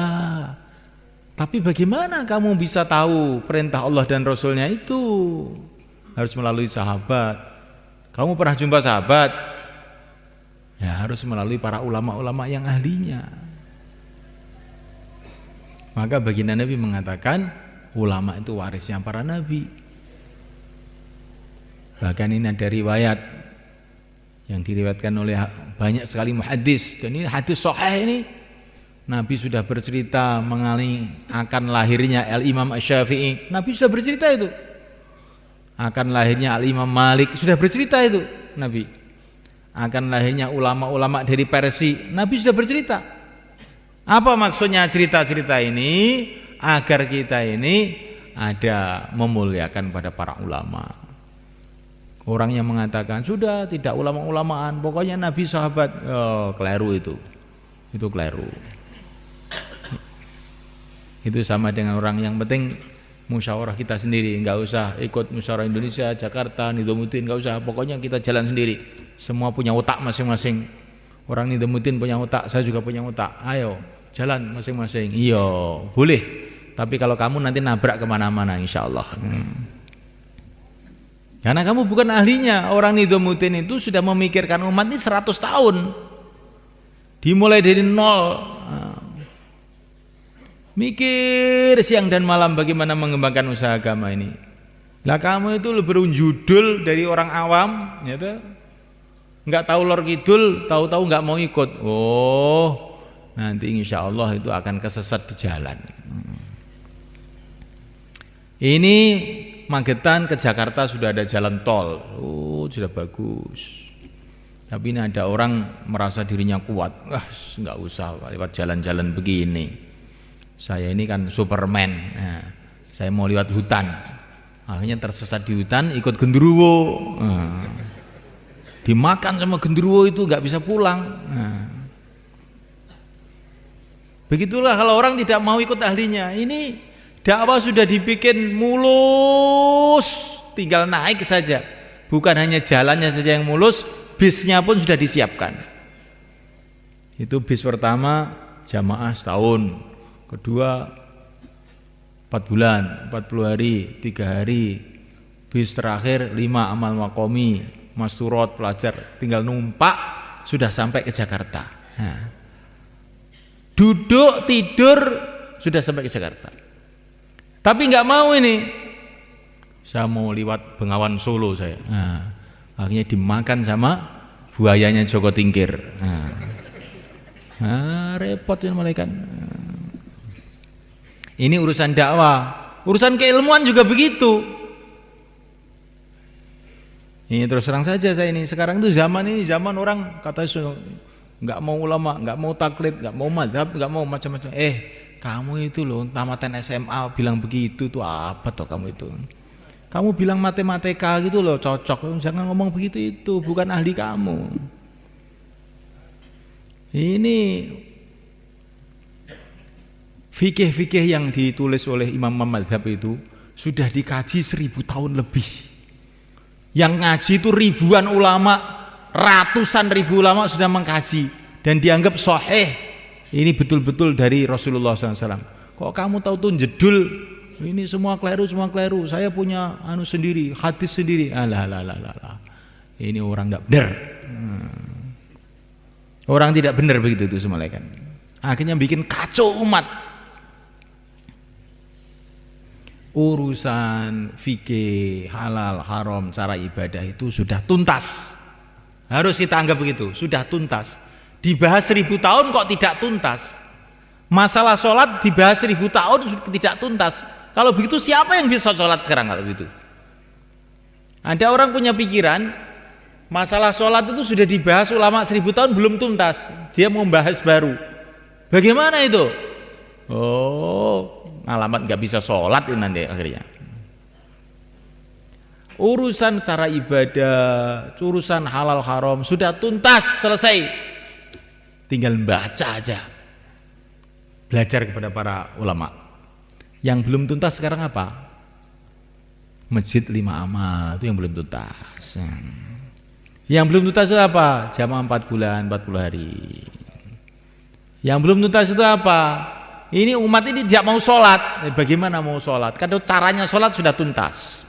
Tapi bagaimana kamu bisa tahu perintah Allah dan Rasulnya itu? Harus melalui sahabat. Kamu pernah jumpa sahabat? Ya harus melalui para ulama-ulama yang ahlinya. Maka baginda Nabi mengatakan ulama itu warisnya para nabi. Bahkan ini ada riwayat yang diriwayatkan oleh banyak sekali muhaddis, dan ini hadis sahih ini. Nabi sudah bercerita mengenai akan lahirnya Al-Imam Asy-Syafi'i. Nabi sudah bercerita itu. Akan lahirnya Al-Imam Malik, sudah bercerita itu Nabi. Akan lahirnya ulama-ulama dari Persia, Nabi sudah bercerita. Apa maksudnya cerita-cerita ini? Agar kita ini ada memuliakan pada para ulama. Orang yang mengatakan sudah tidak ulama-ulamaan, pokoknya Nabi sahabat, oh, keliru itu keliru. Itu sama dengan orang yang penting musyawarah kita sendiri, nggak usah ikut musyawarah Indonesia, Jakarta, Nizamuddin, nggak usah, pokoknya kita jalan sendiri. Semua punya otak masing-masing. Orang Nizamuddin punya otak, saya juga punya otak. Ayo jalan masing-masing. Iya boleh, tapi kalau kamu nanti nabrak kemana-mana insya Allah. Karena kamu bukan ahlinya. Orang Nizamuddin itu sudah memikirkan umat ini 100 tahun, dimulai dari nol. Mikir siang dan malam bagaimana mengembangkan usaha agama ini. Lah kamu itu lebih berjudul dari orang awam, gitu. Nggak tahu lor kidul, tahu-tahu nggak mau ikut. Oh, nanti insya Allah itu akan kesesat di jalan. Ini Magetan ke Jakarta sudah ada jalan tol. Oh, sudah bagus. Tapi ini ada orang merasa dirinya kuat. Wah, nggak usah lewat jalan-jalan begini. Saya ini kan Superman, nah, saya mau lewat hutan, akhirnya tersesat di hutan, ikut genderuwo, dimakan sama genderuwo itu nggak bisa pulang. Begitulah kalau orang tidak mau ikut ahlinya. Ini dakwah sudah dibikin mulus, tinggal naik saja. Bukan hanya jalannya saja yang mulus, bisnya pun sudah disiapkan. Itu bis pertama jamaah setahun. Kedua 4 bulan, 40 hari, 3 hari. Bis terakhir 5 amal makomi, masturot, pelajar, tinggal numpak sudah sampai ke Jakarta. Nah, duduk tidur sudah sampai ke Jakarta. Tapi nggak mau ini. Saya mau lewat Bengawan Solo saya. Nah, akhirnya dimakan sama buayanya Joko Tingkir. Nah, repot ya malaikat. Ini urusan dakwah, urusan keilmuan juga begitu. Ini terus terang saja saya ini. Sekarang itu zaman orang kata nggak mau ulama, nggak mau taklid, nggak mau madhab, nggak mau macam-macam. Kamu itu loh tamatan SMA bilang begitu tuh apa toh kamu itu? Kamu bilang matematika gitu loh cocok. Jangan ngomong begitu, itu bukan ahli kamu. Ini fikih-fikih yang ditulis oleh imam-imam mazhab itu sudah dikaji 1000 tahun lebih. Yang ngaji itu ribuan ulama, ratusan ribu ulama sudah mengkaji dan dianggap sahih. Ini betul-betul dari Rasulullah SAW. Kok kamu tahu tuh jedul ini semua keliru, saya punya anu sendiri, hadis sendiri. Alah. ini orang tidak benar. Orang tidak benar begitu itu semua kan. Akhirnya bikin kacau umat. Urusan fikih, halal, haram, cara ibadah itu sudah tuntas. Harus kita anggap begitu, sudah tuntas. Dibahas 1000 tahun kok tidak tuntas. Masalah sholat dibahas 1000 tahun tidak tuntas. Kalau begitu siapa yang bisa sholat sekarang kalau begitu? Ada orang punya pikiran masalah sholat itu sudah dibahas ulama 1000 tahun belum tuntas. Dia mau bahas baru. Bagaimana itu? Oh, alamat nggak bisa sholat ini nanti akhirnya. Urusan cara ibadah, urusan halal haram sudah tuntas, selesai. Tinggal baca aja. Belajar kepada para ulama. Yang belum tuntas sekarang apa? Masjid 5 amal itu yang belum tuntas. Yang belum tuntas itu apa? Jamaah 4 bulan, 40 hari. Yang belum tuntas itu apa? Ini umat ini tidak mau sholat. Bagaimana mau sholat? Karena caranya sholat sudah tuntas.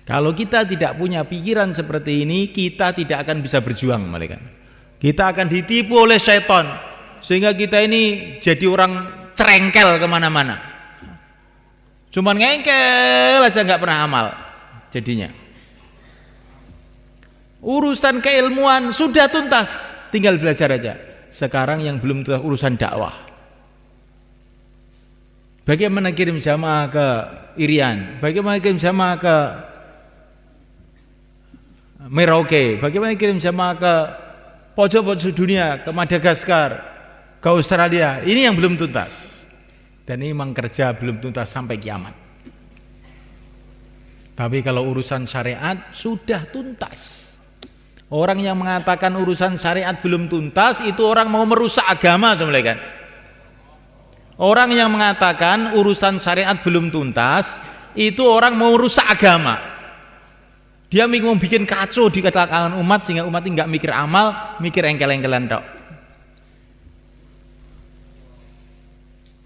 Kalau kita tidak punya pikiran seperti ini, kita tidak akan bisa berjuang, malaikat. Kita akan ditipu oleh syaitan, sehingga kita ini jadi orang cerengkel kemana-mana. Cuman ngengkel aja nggak pernah amal, jadinya. Urusan keilmuan sudah tuntas, tinggal belajar aja. Sekarang yang belum tuntas urusan dakwah. Bagaimana kirim jamaah ke Irian? Bagaimana kirim jamaah ke Merauke, bagaimana kirim jamaah ke pojok-pojok dunia, ke Madagaskar, ke Australia, ini yang belum tuntas. Dan ini memang kerja belum tuntas sampai kiamat. Tapi kalau urusan syariat sudah tuntas. Orang yang mengatakan urusan syariat belum tuntas itu orang mau merusak agama, sebenarnya. Orang yang mengatakan urusan syariat belum tuntas itu orang mau merusak agama. Dia mau bikin kacau di kalangan umat sehingga umat ini nggak mikir amal, mikir engkel-engkelan tok.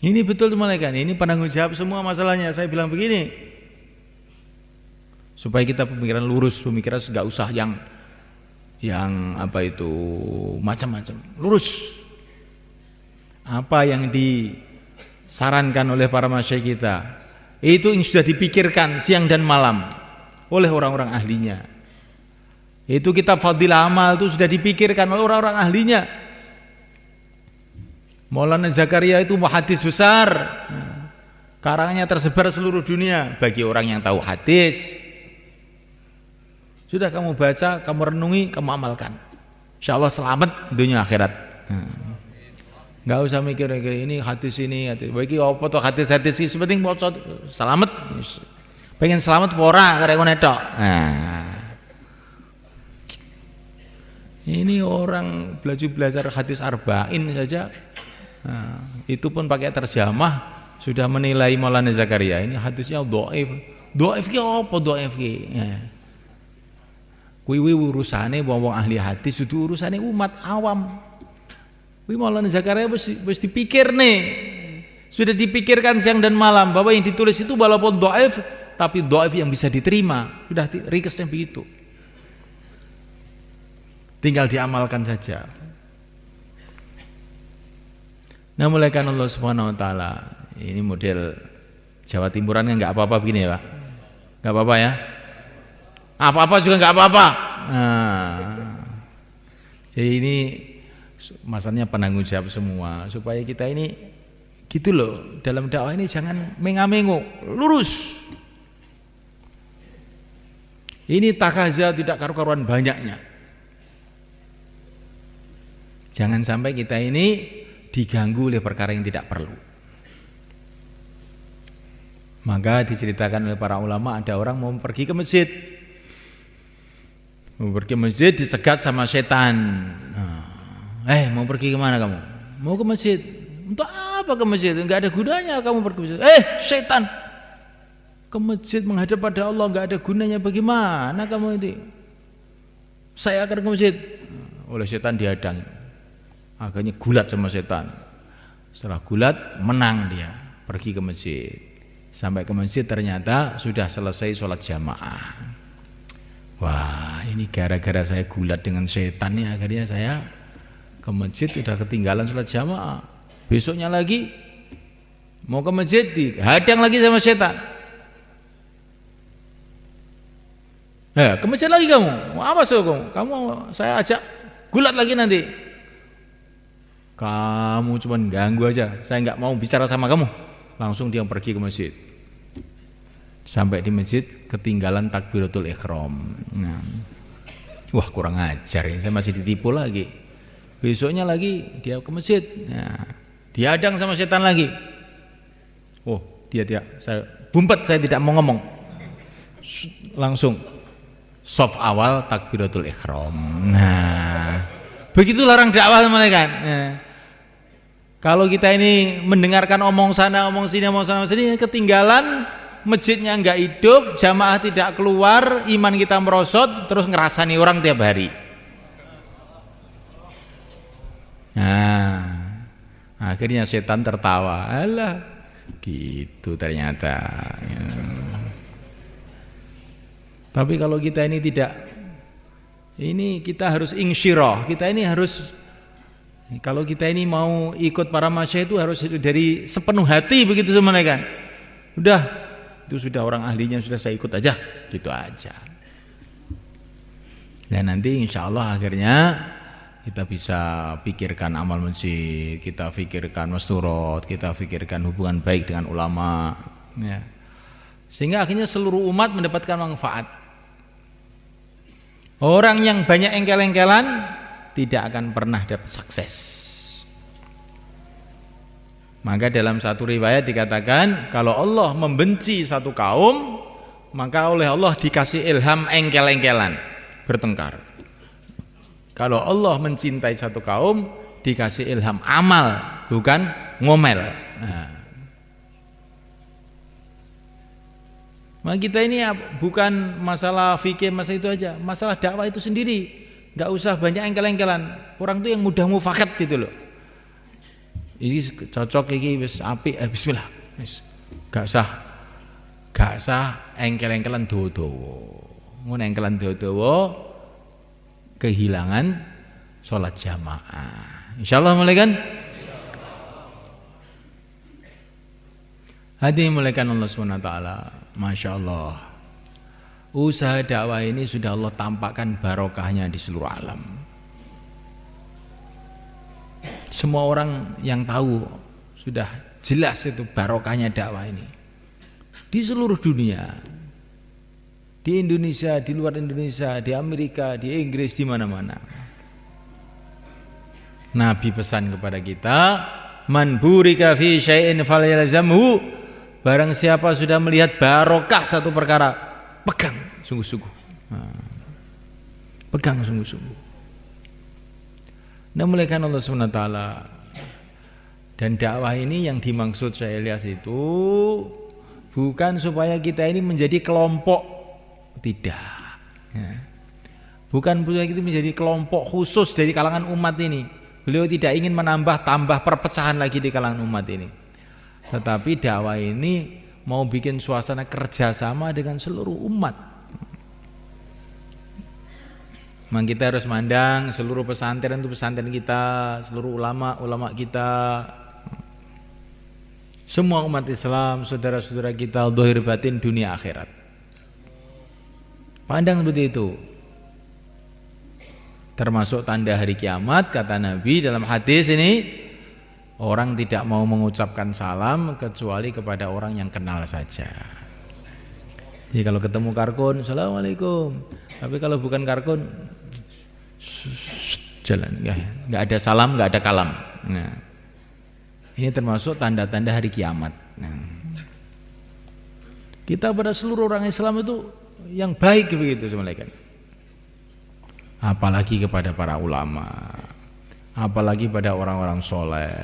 Ini betul teman-teman, ini penanggung jawab semua masalahnya. Saya bilang begini, supaya kita pemikiran lurus, pemikiran nggak usah yang apa itu macam-macam, lurus. Apa yang disarankan oleh para masyayikh kita, itu yang sudah dipikirkan siang dan malam oleh orang-orang ahlinya. Itu kitab Fadilah Amal itu sudah dipikirkan oleh orang-orang ahlinya. Maulana Zakaria itu muhaddis besar, karangannya tersebar seluruh dunia bagi orang yang tahu hadis. Sudah kamu baca, kamu renungi, kamu amalkan, insya Allah selamat dunia akhirat. Nggak usah mikir ini hadis ini, bagi apa tuh hadis-hadis ini, sepenting selamat. Pengen selamat pora karek ngono tok. Nah. Ini orang belajar hadis arba'in saja. Nah, itu pun pakai terjemah sudah menilai Maulana Zakaria ini hadisnya dhaif. Dhaif ki apa dhaif ki? Kuwi urusane wong ahli hadis, itu urusane umat awam. Kuwi Maulana Zakaria wis dipikir nih. Sudah dipikirkan siang dan malam bahwa yang ditulis itu walaupun dhaif tapi dhaif yang bisa diterima, sudah ringkasnya begitu. Tinggal diamalkan saja. Nah, mulaikan Allah Subhanahu wa taala. Ini model Jawa Timuran kan enggak apa-apa begini ya, Pak. Enggak apa-apa ya. Apa-apa juga enggak apa-apa. Nah. Jadi ini masalahnya penanggung jawab semua supaya kita ini gitu loh, dalam dakwah ini jangan menga-mengo, lurus. Ini takaza tidak karu-karuan banyaknya. Jangan sampai kita ini diganggu oleh perkara yang tidak perlu. Maka diceritakan oleh para ulama, ada orang mau pergi ke masjid. Mau pergi ke masjid dicegat sama setan. Mau pergi kemana kamu? Mau ke masjid. Untuk apa ke masjid? Enggak ada gunanya kamu pergi ke masjid. Setan, ke masjid menghadap pada Allah enggak ada gunanya, bagaimana kamu ini? Saya akan ke masjid. Oleh setan dihadang. Akhirnya gulat sama setan. Setelah gulat menang dia, pergi ke masjid. Sampai ke masjid ternyata sudah selesai sholat jamaah. Wah, ini gara-gara saya gulat dengan setan nih, akhirnya saya ke masjid udah ketinggalan sholat jamaah. Besoknya lagi mau ke masjid dihadang lagi sama setan. Ke masjid lagi kamu. Mau apa sih kamu? Kamu saya ajak gulat lagi nanti. Kamu cuma ganggu aja. Saya nggak mau bicara sama kamu. Langsung dia pergi ke masjid. Sampai di masjid ketinggalan takbiratul ihram. Nah. Wah, kurang ajar ya, saya masih ditipu lagi. Besoknya lagi dia ke masjid. Nah, dihadang sama setan lagi. Oh, dia saya bumpet, saya tidak mau ngomong. Langsung soft awal takbiratul ihram. Nah, begitu larang dakwah mereka. Nah, kalau kita ini mendengarkan omong sana, omong sini, ketinggalan, masjidnya enggak hidup, jamaah tidak keluar, iman kita merosot, terus ngerasani orang tiap hari. Nah, akhirnya setan tertawa. Alah, gitu ternyata. Ya. Tapi kalau kita ini tidak, ini kita harus insyirah. Kita ini harus, kalau kita ini mau ikut para masyayikh itu harus dari sepenuh hati begitu semuanya kan. Udah, itu sudah orang ahlinya, sudah saya ikut aja, gitu aja. Dan nanti insya Allah akhirnya kita bisa pikirkan amal masjid, kita pikirkan masturot, kita pikirkan hubungan baik dengan ulama, ya. Sehingga akhirnya seluruh umat mendapatkan manfaat. Orang yang banyak engkel-engkelan tidak akan pernah dapat sukses. Maka dalam satu riwayat dikatakan, kalau Allah membenci satu kaum, maka oleh Allah dikasih ilham engkel-engkelan, bertengkar. Kalau Allah mencintai satu kaum, dikasih ilham amal, bukan ngomel. Nah. Maka kita ini bukan masalah fikih, masalah itu aja, masalah dakwah itu sendiri. Gak usah banyak engkel-engkelan. Orang itu yang mudah mufakat gitu loh. Ini cocok, ini wis apik, bismillah. Gak usah engkel-engkelan dodo. Mun engkelan dodo kehilangan sholat jamaah. Insyaallah mulai kan? Hadirin mulaikan Allah SWT. Masya Allah, usaha dakwah ini sudah Allah tampakkan barokahnya di seluruh alam. Semua orang yang tahu sudah jelas itu barokahnya dakwah ini di seluruh dunia, di Indonesia, di luar Indonesia, di Amerika, di Inggris, di mana-mana. Nabi pesan kepada kita, man burika fi syai'in falyalzamhu. Barang siapa sudah melihat barokah satu perkara, pegang sungguh-sungguh. Pegang sungguh-sungguh. Nah, mulaikan Allah SWT. Dan dakwah ini yang dimaksud saya lihat itu bukan supaya kita ini menjadi kelompok, tidak. Bukan supaya kita menjadi kelompok khusus dari kalangan umat ini. Beliau tidak ingin menambah perpecahan lagi di kalangan umat ini. Tetapi dakwah ini mau bikin suasana kerjasama dengan seluruh umat. Memang kita harus mandang seluruh pesantren itu pesantren kita, seluruh ulama kita, semua umat Islam, saudara-saudara kita, zahir batin dunia akhirat. Pandang seperti itu. Termasuk tanda hari kiamat, kata Nabi dalam hadis ini, orang tidak mau mengucapkan salam kecuali kepada orang yang kenal saja. Jadi kalau ketemu karkun, assalamualaikum. Tapi kalau bukan karkun, jalan, nggak ada salam, nggak ada kalam. Nah, ini termasuk tanda-tanda hari kiamat. Nah, kita pada seluruh orang Islam itu yang baik begitu semuanya. Apalagi kepada para ulama, apalagi pada orang-orang soleh.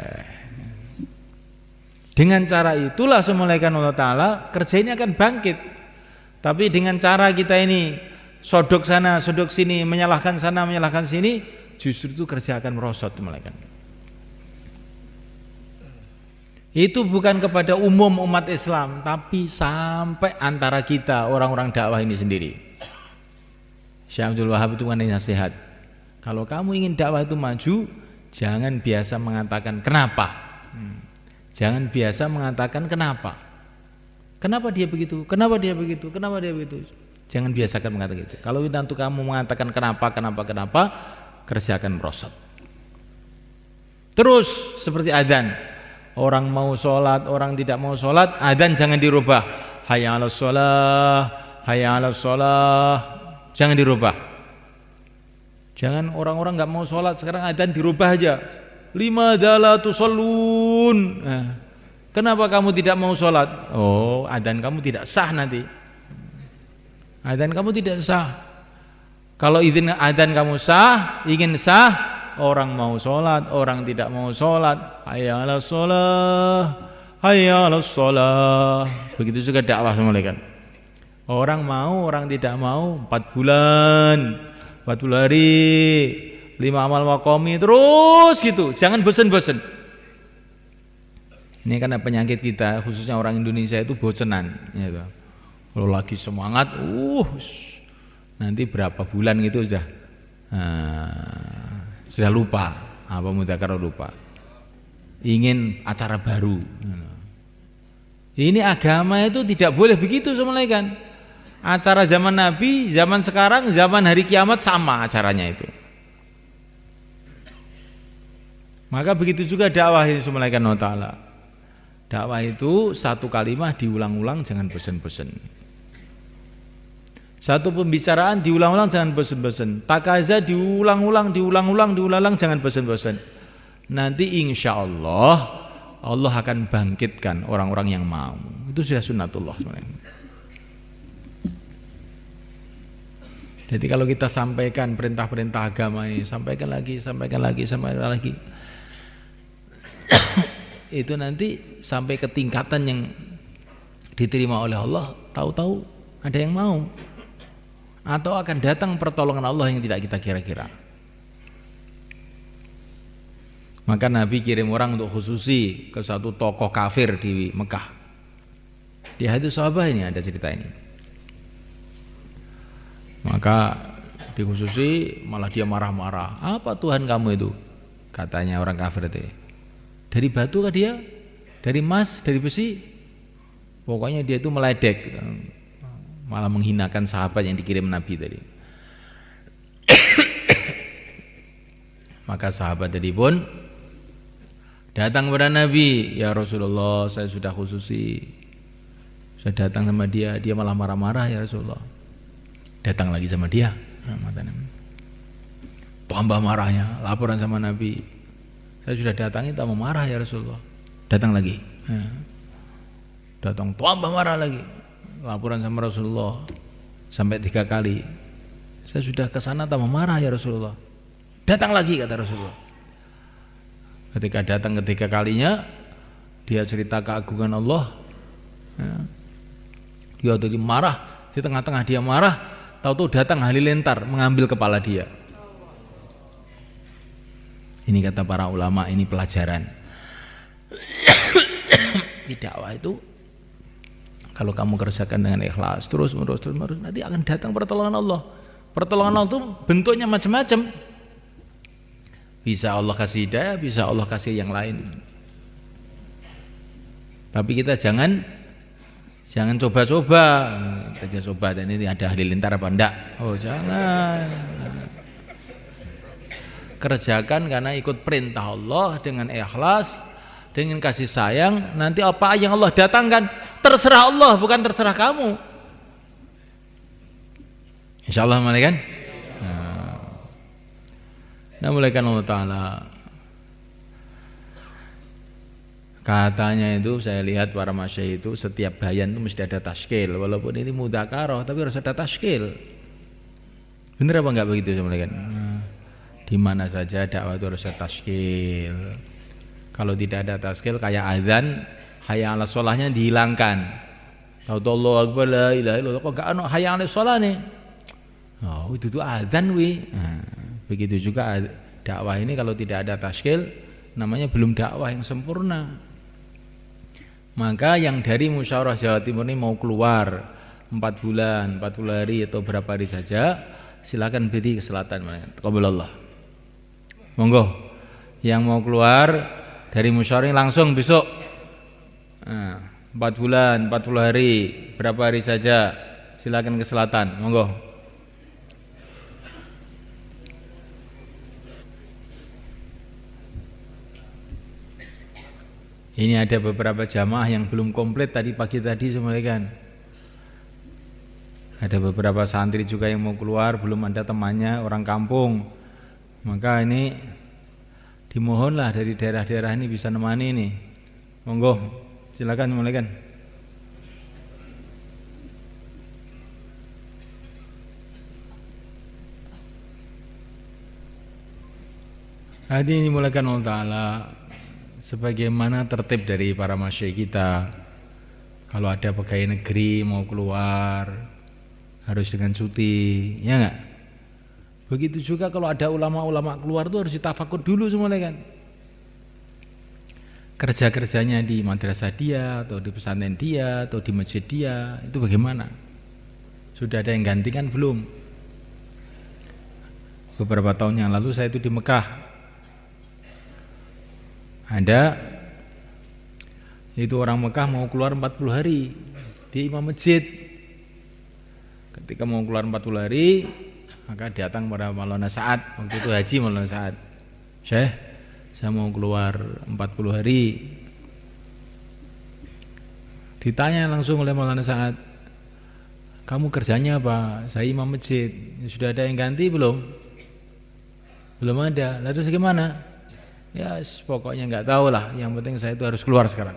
Dengan cara itulah semulaikan Allah Ta'ala kerja ini akan bangkit. Tapi dengan cara kita ini sodok sana, sodok sini, menyalahkan sana, menyalahkan sini, justru itu kerja akan merosot semulaikan. Itu bukan kepada umum umat Islam, tapi sampai antara kita orang-orang dakwah ini sendiri. Syekh Abdul Wahab itu kan nasihat. Kalau kamu ingin dakwah itu maju, jangan biasa mengatakan kenapa. Jangan biasa mengatakan kenapa. Kenapa dia begitu? Kenapa dia begitu? Kenapa dia begitu? Jangan biasakan mengatakan itu. Kalau nanti kamu mengatakan kenapa, kerjakan merosot. Terus seperti adzan. Orang mau sholat, orang tidak mau sholat, adzan jangan dirubah. Hayya 'alas shalah, hayya 'alas shalah. Jangan dirubah. Jangan orang-orang nggak mau sholat sekarang adzan dirubah aja. Limadza la tusallun. Kenapa kamu tidak mau sholat? Oh, adzan kamu tidak sah nanti. Adzan kamu tidak sah. Kalau izin adzan kamu sah, ingin sah, orang mau sholat, orang tidak mau sholat. Hayya 'alas shalah, hayya 'alas shalah. Begitu juga dakwah semuanya kan. Orang mau, orang tidak mau, 4 bulan, 40 hari, 5 amal waqomi, terus gitu. Jangan bosan-bosan. Ini karena penyakit kita, khususnya orang Indonesia itu bosenan. Gitu. Kalau lagi semangat, nanti berapa bulan gitu sudah lupa, apa mudzakarah lupa. Ingin acara baru. Ini agama itu tidak boleh begitu semuanya kan. Acara zaman Nabi, zaman sekarang, zaman hari kiamat sama acaranya itu. Maka begitu juga dakwah ini semuanya kan Allah Ta'ala. Dakwah itu satu kalimat diulang-ulang, jangan bosan-bosan. Satu pembicaraan diulang-ulang, jangan bosan-bosan. Takaza diulang-ulang, jangan bosan-bosan. Nanti insya Allah akan bangkitkan orang-orang yang mau. Itu sudah sunnatullah sebenarnya. Jadi kalau kita sampaikan perintah-perintah agama ini, sampaikan lagi. Itu nanti sampai ke tingkatan yang diterima oleh Allah, tahu-tahu ada yang mau. Atau akan datang pertolongan Allah yang tidak kita kira-kira. Maka Nabi kirim orang untuk khususi ke satu tokoh kafir di Mekah. Di hadits sahabat ini ada cerita ini. Maka dikhususi malah dia marah-marah. Apa Tuhan kamu itu? Katanya orang kafir itu. Dari batu kah dia? Dari emas? Dari besi? Pokoknya dia itu meledek. Malah menghinakan sahabat yang dikirim Nabi tadi. Maka sahabat tadi pun datang kepada Nabi, ya Rasulullah, saya sudah khususi. Saya datang sama dia, dia malah marah-marah ya Rasulullah. Datang lagi sama dia, tambah marahnya, laporan sama Nabi. Saya sudah datangi, tambah marah ya Rasulullah. Datang lagi, datang tambah marah lagi, laporan sama Rasulullah sampai 3 kali. Saya sudah ke sana tambah marah ya Rasulullah. Datang lagi kata Rasulullah. Ketika datang ketiga kalinya, dia cerita keagungan Allah. Dia tadi marah, di tengah-tengah dia marah. Tahu-tahu datang halilintar mengambil kepala dia. Ini kata para ulama, ini pelajaran. Di dakwah itu kalau kamu kerjakan dengan ikhlas terus menerus nanti akan datang pertolongan Allah. Pertolongan Allah itu bentuknya macam-macam. Bisa Allah kasih hidayah, bisa Allah kasih yang lain. Tapi kita jangan coba-coba. Kita coba dan ini ada halilintar apa enggak? Oh, jangan. Kerjakan karena ikut perintah Allah dengan ikhlas, dengan kasih sayang. Nanti apa yang Allah datangkan terserah Allah, bukan terserah kamu. Insyaallah kan? Nah, mulai kan Allah Ta'ala katanya itu saya lihat para masyayikh itu setiap bayan itu mesti ada tashkil, walaupun ini mudzakarah tapi harus ada tashkil. Bener apa enggak begitu sebenarnya kan? Di mana saja dakwah itu harus ada tashkil. Kalau tidak ada tashkil kayak azan, hayya 'alas sholahnya dihilangkan. Tahu-tahu Allahu akbar la ilaha illallah kok enggak ono hayya 'alas sholah nih. Oh, itu tuh azan wi. Begitu juga dakwah ini kalau tidak ada tashkil namanya belum dakwah yang sempurna. Maka yang dari musyawarah Jawa Timur ini mau keluar 4 bulan, 40 hari atau berapa hari saja, silakan berdiri ke selatan. Qabalallah. Monggo. Yang mau keluar dari musyawarah langsung besok. 4 bulan, 40 hari, berapa hari saja, silakan ke selatan. Monggo. Ini ada beberapa jamaah yang belum komplit tadi pagi tadi semuanya. Ada beberapa santri juga yang mau keluar, belum ada temannya, orang kampung. Maka ini dimohonlah dari daerah-daerah ini bisa nemani ini. Monggo, silakan mulaikan. Hadirin dimulakan Allah Ta'ala, sebagaimana tertib dari para masyayikh kita, kalau ada pegawai negeri mau keluar harus dengan cuti, ya enggak? Begitu juga kalau ada ulama-ulama keluar itu harus ditafakur dulu semuanya kan. Kerja-kerjanya di madrasah dia atau di pesantren dia atau di masjid dia itu bagaimana? Sudah ada yang gantikan belum? Beberapa tahun yang lalu saya itu di Mekah, ada itu orang Mekah mau keluar 40 hari di imam masjid. Ketika mau keluar 40 hari, maka datang pada Maulana Sa'ad, waktu itu haji Maulana Sa'ad. Syekh, saya mau keluar 40 hari. Ditanya langsung oleh Maulana Sa'ad, kamu kerjanya apa? Saya imam masjid. Sudah ada yang ganti belum? Belum ada. Lalu gimana? Ya pokoknya nggak tahu lah. Yang penting saya itu harus keluar sekarang.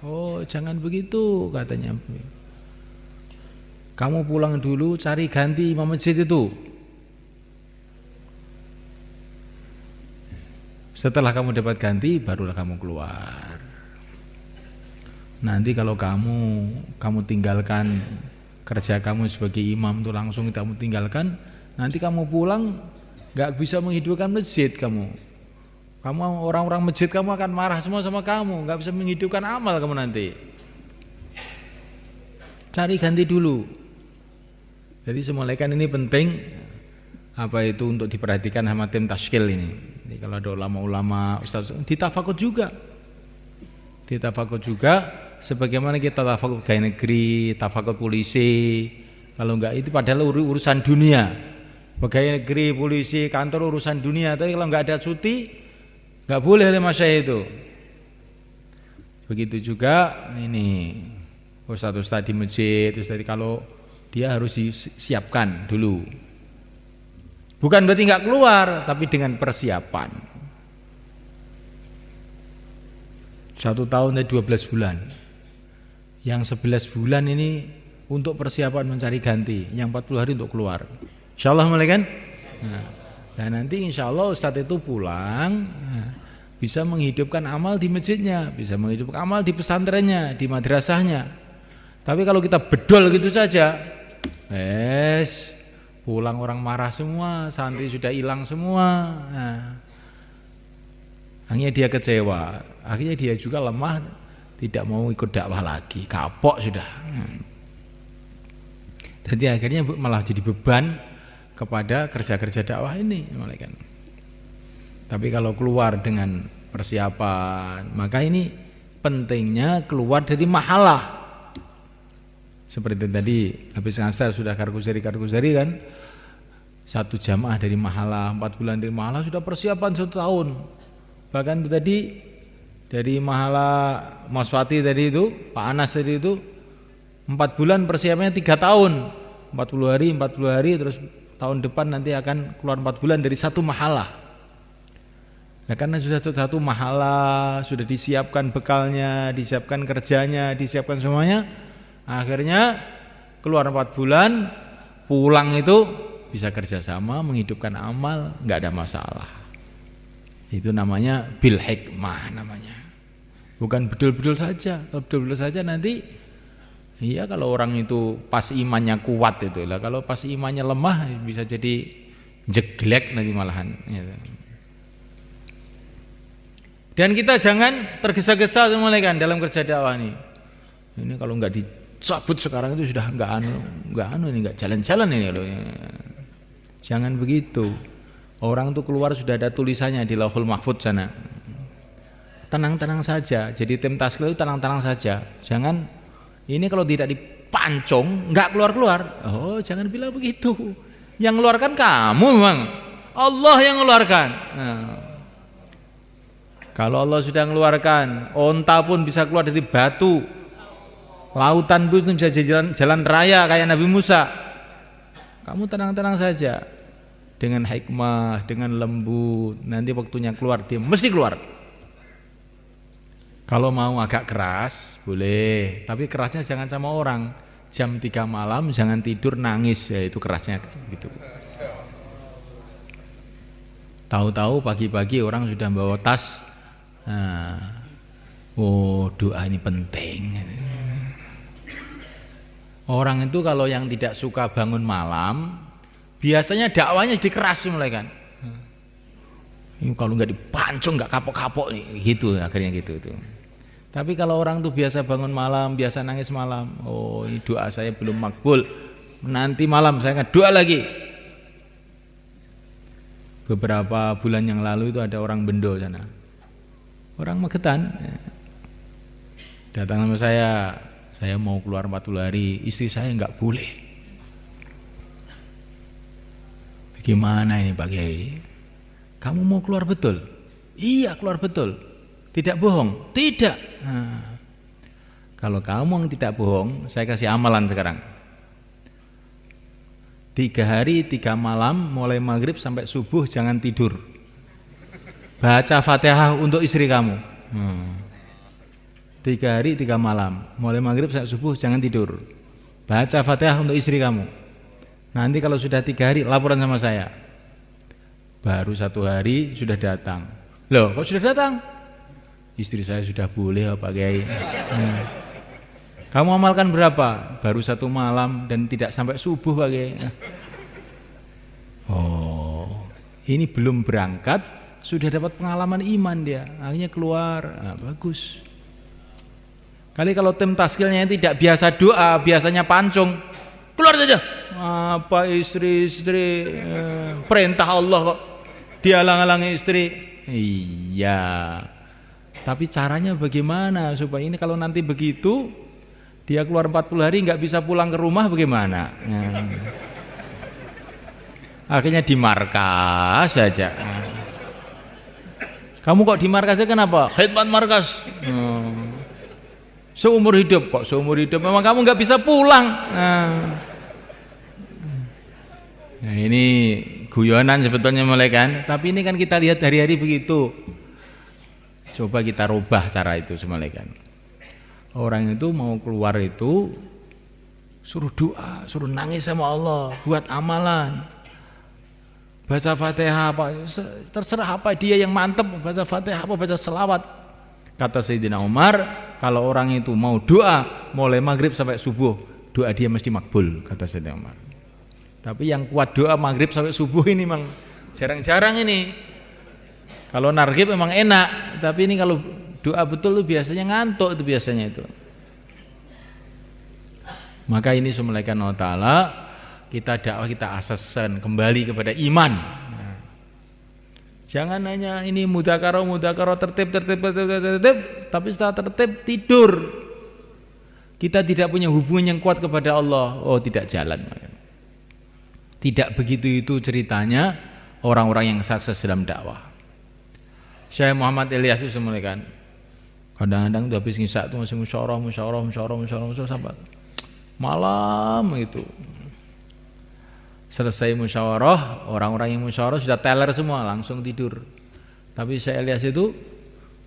Oh jangan begitu katanya. Kamu pulang dulu cari ganti imam masjid itu. Setelah kamu dapat ganti barulah kamu keluar. Nanti kalau kamu tinggalkan kerja kamu sebagai imam itu langsung kamu tinggalkan, nanti kamu pulang nggak bisa menghidupkan masjid kamu. Kamu orang-orang masjid kamu akan marah semua sama kamu, nggak bisa menghidupkan amal kamu nanti. Cari ganti dulu. Jadi semulaikan ini penting apa itu untuk diperhatikan sama tim tashkil ini. Jadi kalau ada ulama-ulama, ustaz, ditafakut juga. Ditafakut juga sebagaimana kita tafakut pegawai negeri, tafakut polisi. Kalau enggak itu padahal urusan dunia. Pegawai negeri, polisi, kantor urusan dunia. Tapi kalau enggak ada cuti, enggak boleh oleh masyayikh itu. Begitu juga ini ustaz-ustaz di masjid, ustaz kalau dia harus disiapkan dulu. Bukan berarti enggak keluar, tapi dengan persiapan. 1 tahun dan 12 bulan. Yang 11 bulan ini untuk persiapan mencari ganti, yang 40 hari untuk keluar. Insyaallah mulai kan? Nah nanti insyaallah ustaz itu pulang bisa menghidupkan amal di masjidnya, bisa menghidupkan amal di pesantrennya, di madrasahnya. Tapi kalau kita bedol gitu saja, pulang orang marah semua, santri sudah hilang semua. Akhirnya dia kecewa, akhirnya dia juga lemah, tidak mau ikut dakwah lagi, kapok sudah. Jadi akhirnya malah jadi beban kepada kerja-kerja dakwah ini. Tapi kalau keluar dengan persiapan, maka ini pentingnya keluar dari mahalah. Seperti tadi habis ngasar sudah karguzari kan, 1 jamaah dari mahalah, 4 bulan dari mahalah sudah persiapan 1 tahun. Bahkan tadi dari mahalah Maswati tadi itu, Pak Anas tadi itu 4 bulan persiapannya 3 tahun, 40 hari terus tahun depan nanti akan keluar 4 bulan dari 1 mahalah. Nah, karena sudah 1 mahalah, sudah disiapkan bekalnya, disiapkan kerjanya, disiapkan semuanya, akhirnya keluar 4 bulan, pulang itu bisa kerjasama, menghidupkan amal, nggak ada masalah. Itu namanya bil hikmah namanya. Bukan bedul-bedul saja. Kalau bedul-bedul saja nanti, iya kalau orang itu pas imannya kuat itu lah. Kalau pas imannya lemah bisa jadi jeglek nanti malahan. Dan kita jangan tergesa-gesa semua kan dalam kerja dakwah ini. Ini kalau nggak dicabut sekarang itu sudah nggak anu ini nggak jalan-jalan ini loh. Jangan begitu. Orang tuh keluar sudah ada tulisannya di Lauhul Mahfuz sana. Tenang-tenang saja. Jadi tim taskil itu tenang-tenang saja. Jangan ini kalau tidak dipancung nggak keluar-keluar. Oh, jangan bilang begitu. Yang ngeluarkan kamu memang. Allah yang ngeluarkan. Nah, kalau Allah sudah ngeluarkan, onta pun bisa keluar dari batu. Lautan pun bisa jalan raya kayak Nabi Musa. Kamu tenang-tenang saja. Dengan hikmah, dengan lembut, nanti waktunya keluar dia mesti keluar. Kalau mau agak keras boleh, tapi kerasnya jangan sama orang. Jam 3 malam jangan tidur nangis, ya itu kerasnya gitu. Tahu-tahu pagi-pagi orang sudah bawa tas. Nah, oh doa ini penting. Orang itu kalau yang tidak suka bangun malam, biasanya dakwanya dikeras mulai kan. Ini kalau nggak dipancung nggak kapok-kapok gitu akhirnya gitu tuh. Tapi kalau orang tuh biasa bangun malam, biasa nangis malam, oh ini doa saya belum makbul. Nanti malam saya ngedoa lagi. Beberapa bulan yang lalu itu ada orang Bendo sana. Orang Magetan. Datang sama saya mau keluar 40 hari, istri saya nggak boleh. Gimana ini Pak Kiai? Kamu mau keluar betul? Iya keluar betul. Tidak bohong? Tidak. Nah, kalau kamu tidak bohong, saya kasih amalan sekarang. 3 hari 3 malam, mulai maghrib sampai subuh jangan tidur. Baca Fatihah untuk istri kamu. 3 hari 3 malam, mulai maghrib sampai subuh jangan tidur. Baca Fatihah untuk istri kamu. Nanti kalau sudah 3 hari laporan sama saya. Baru 1 hari sudah datang. Loh kok sudah datang? Istri saya sudah boleh Pak Kiai. Kamu amalkan berapa? Baru 1 malam dan tidak sampai subuh Pak Kiai. Oh, ini belum berangkat sudah dapat pengalaman iman dia. Akhirnya keluar. Nah, bagus. Kali kalau tim taskilnya tidak biasa doa, biasanya pancung, keluar saja. Apa istri-istri perintah Allah kok dihalang-halangi istri. Iya. Tapi caranya bagaimana supaya ini kalau nanti begitu dia keluar 40 hari nggak bisa pulang ke rumah bagaimana? Akhirnya di markas saja. Kamu kok di markasnya kenapa? Khidmat markas. Seumur hidup kok seumur hidup memang kamu nggak bisa pulang. Nah ini guyonan sebetulnya mulai kan, tapi ini kan kita lihat hari-hari begitu. Coba kita rubah cara itu semuanya kan. Orang itu mau keluar itu suruh doa, suruh nangis sama Allah, buat amalan. Baca Fatihah apa, terserah apa dia yang mantep, baca Fatihah apa, baca selawat. Kata Sayyidina Umar, kalau orang itu mau doa mulai maghrib sampai subuh, doa dia mesti makbul, kata Sayyidina Umar. Tapi yang kuat doa maghrib sampai subuh ini memang jarang-jarang ini. Kalau nargib memang enak, tapi ini kalau doa betul itu biasanya ngantuk itu biasanya itu. Maka ini semulaikan Allah Ta'ala, kita dakwah, kita asasan kembali kepada iman. Nah, jangan hanya ini mudzakarah tertib, tapi setelah tertib tidur. Kita tidak punya hubungan yang kuat kepada Allah. Oh tidak jalan. Tidak begitu itu ceritanya orang-orang yang sukses dalam dakwah. Syekh Muhammad Ilyas itu semuanya kan. Kadang-kadang udah habis ngisak tuh masih musyawarah sampai malam itu. Selesai musyawarah, orang-orang yang musyawarah sudah teler semua langsung tidur. Tapi Syekh Ilyas itu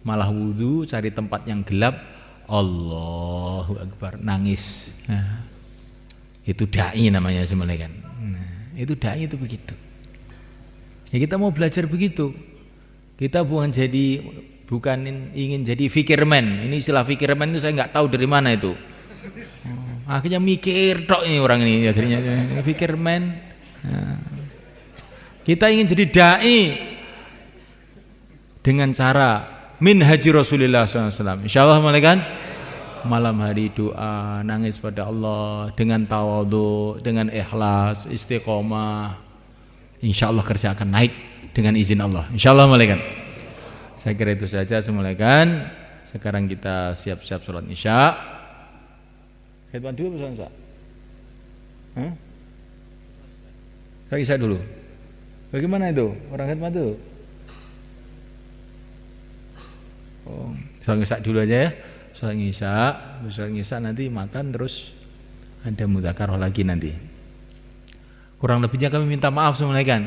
malah wudu cari tempat yang gelap, Allahu Akbar, nangis. Nah, itu dai namanya semuanya kan. Nah, itu dai itu begitu. Ya kita mau belajar begitu. Kita bukan ingin jadi fikirman. Ini istilah fikirman itu saya nggak tahu dari mana itu. Akhirnya mikir tok ini orang ini akhirnya fikirman. Nah, kita ingin jadi dai dengan cara minhaji Rasulullah SAW. Insyaallah kan malam hari doa, nangis pada Allah dengan tawadhu, dengan ikhlas, istiqomah. insya Allah kerja akan naik dengan izin Allah. Insya Allah malaikat. Saya kira itu saja semulaikan. Sekarang kita siap-siap sholat isya. Khidmat dulu pesan saya. Saya isya dulu. Bagaimana itu orang khidmat itu? Oh, sholat isya dulu aja ya. Sholat isya nanti makan terus ada mudzakarah lagi nanti. Kurang lebihnya kami minta maaf semulaikan.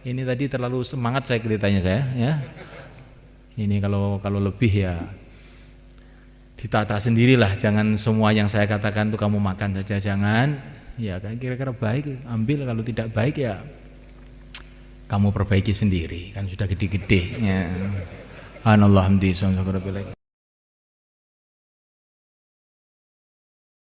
Ini tadi terlalu semangat saya ceritanya saya ya. Ini kalau lebih ya ditata sendirilah, jangan semua yang saya katakan tuh kamu makan saja, jangan. Ya kan kira-kira baik ambil, kalau tidak baik ya kamu perbaiki sendiri, kan sudah gede-gede ya. Anallahu hamdi,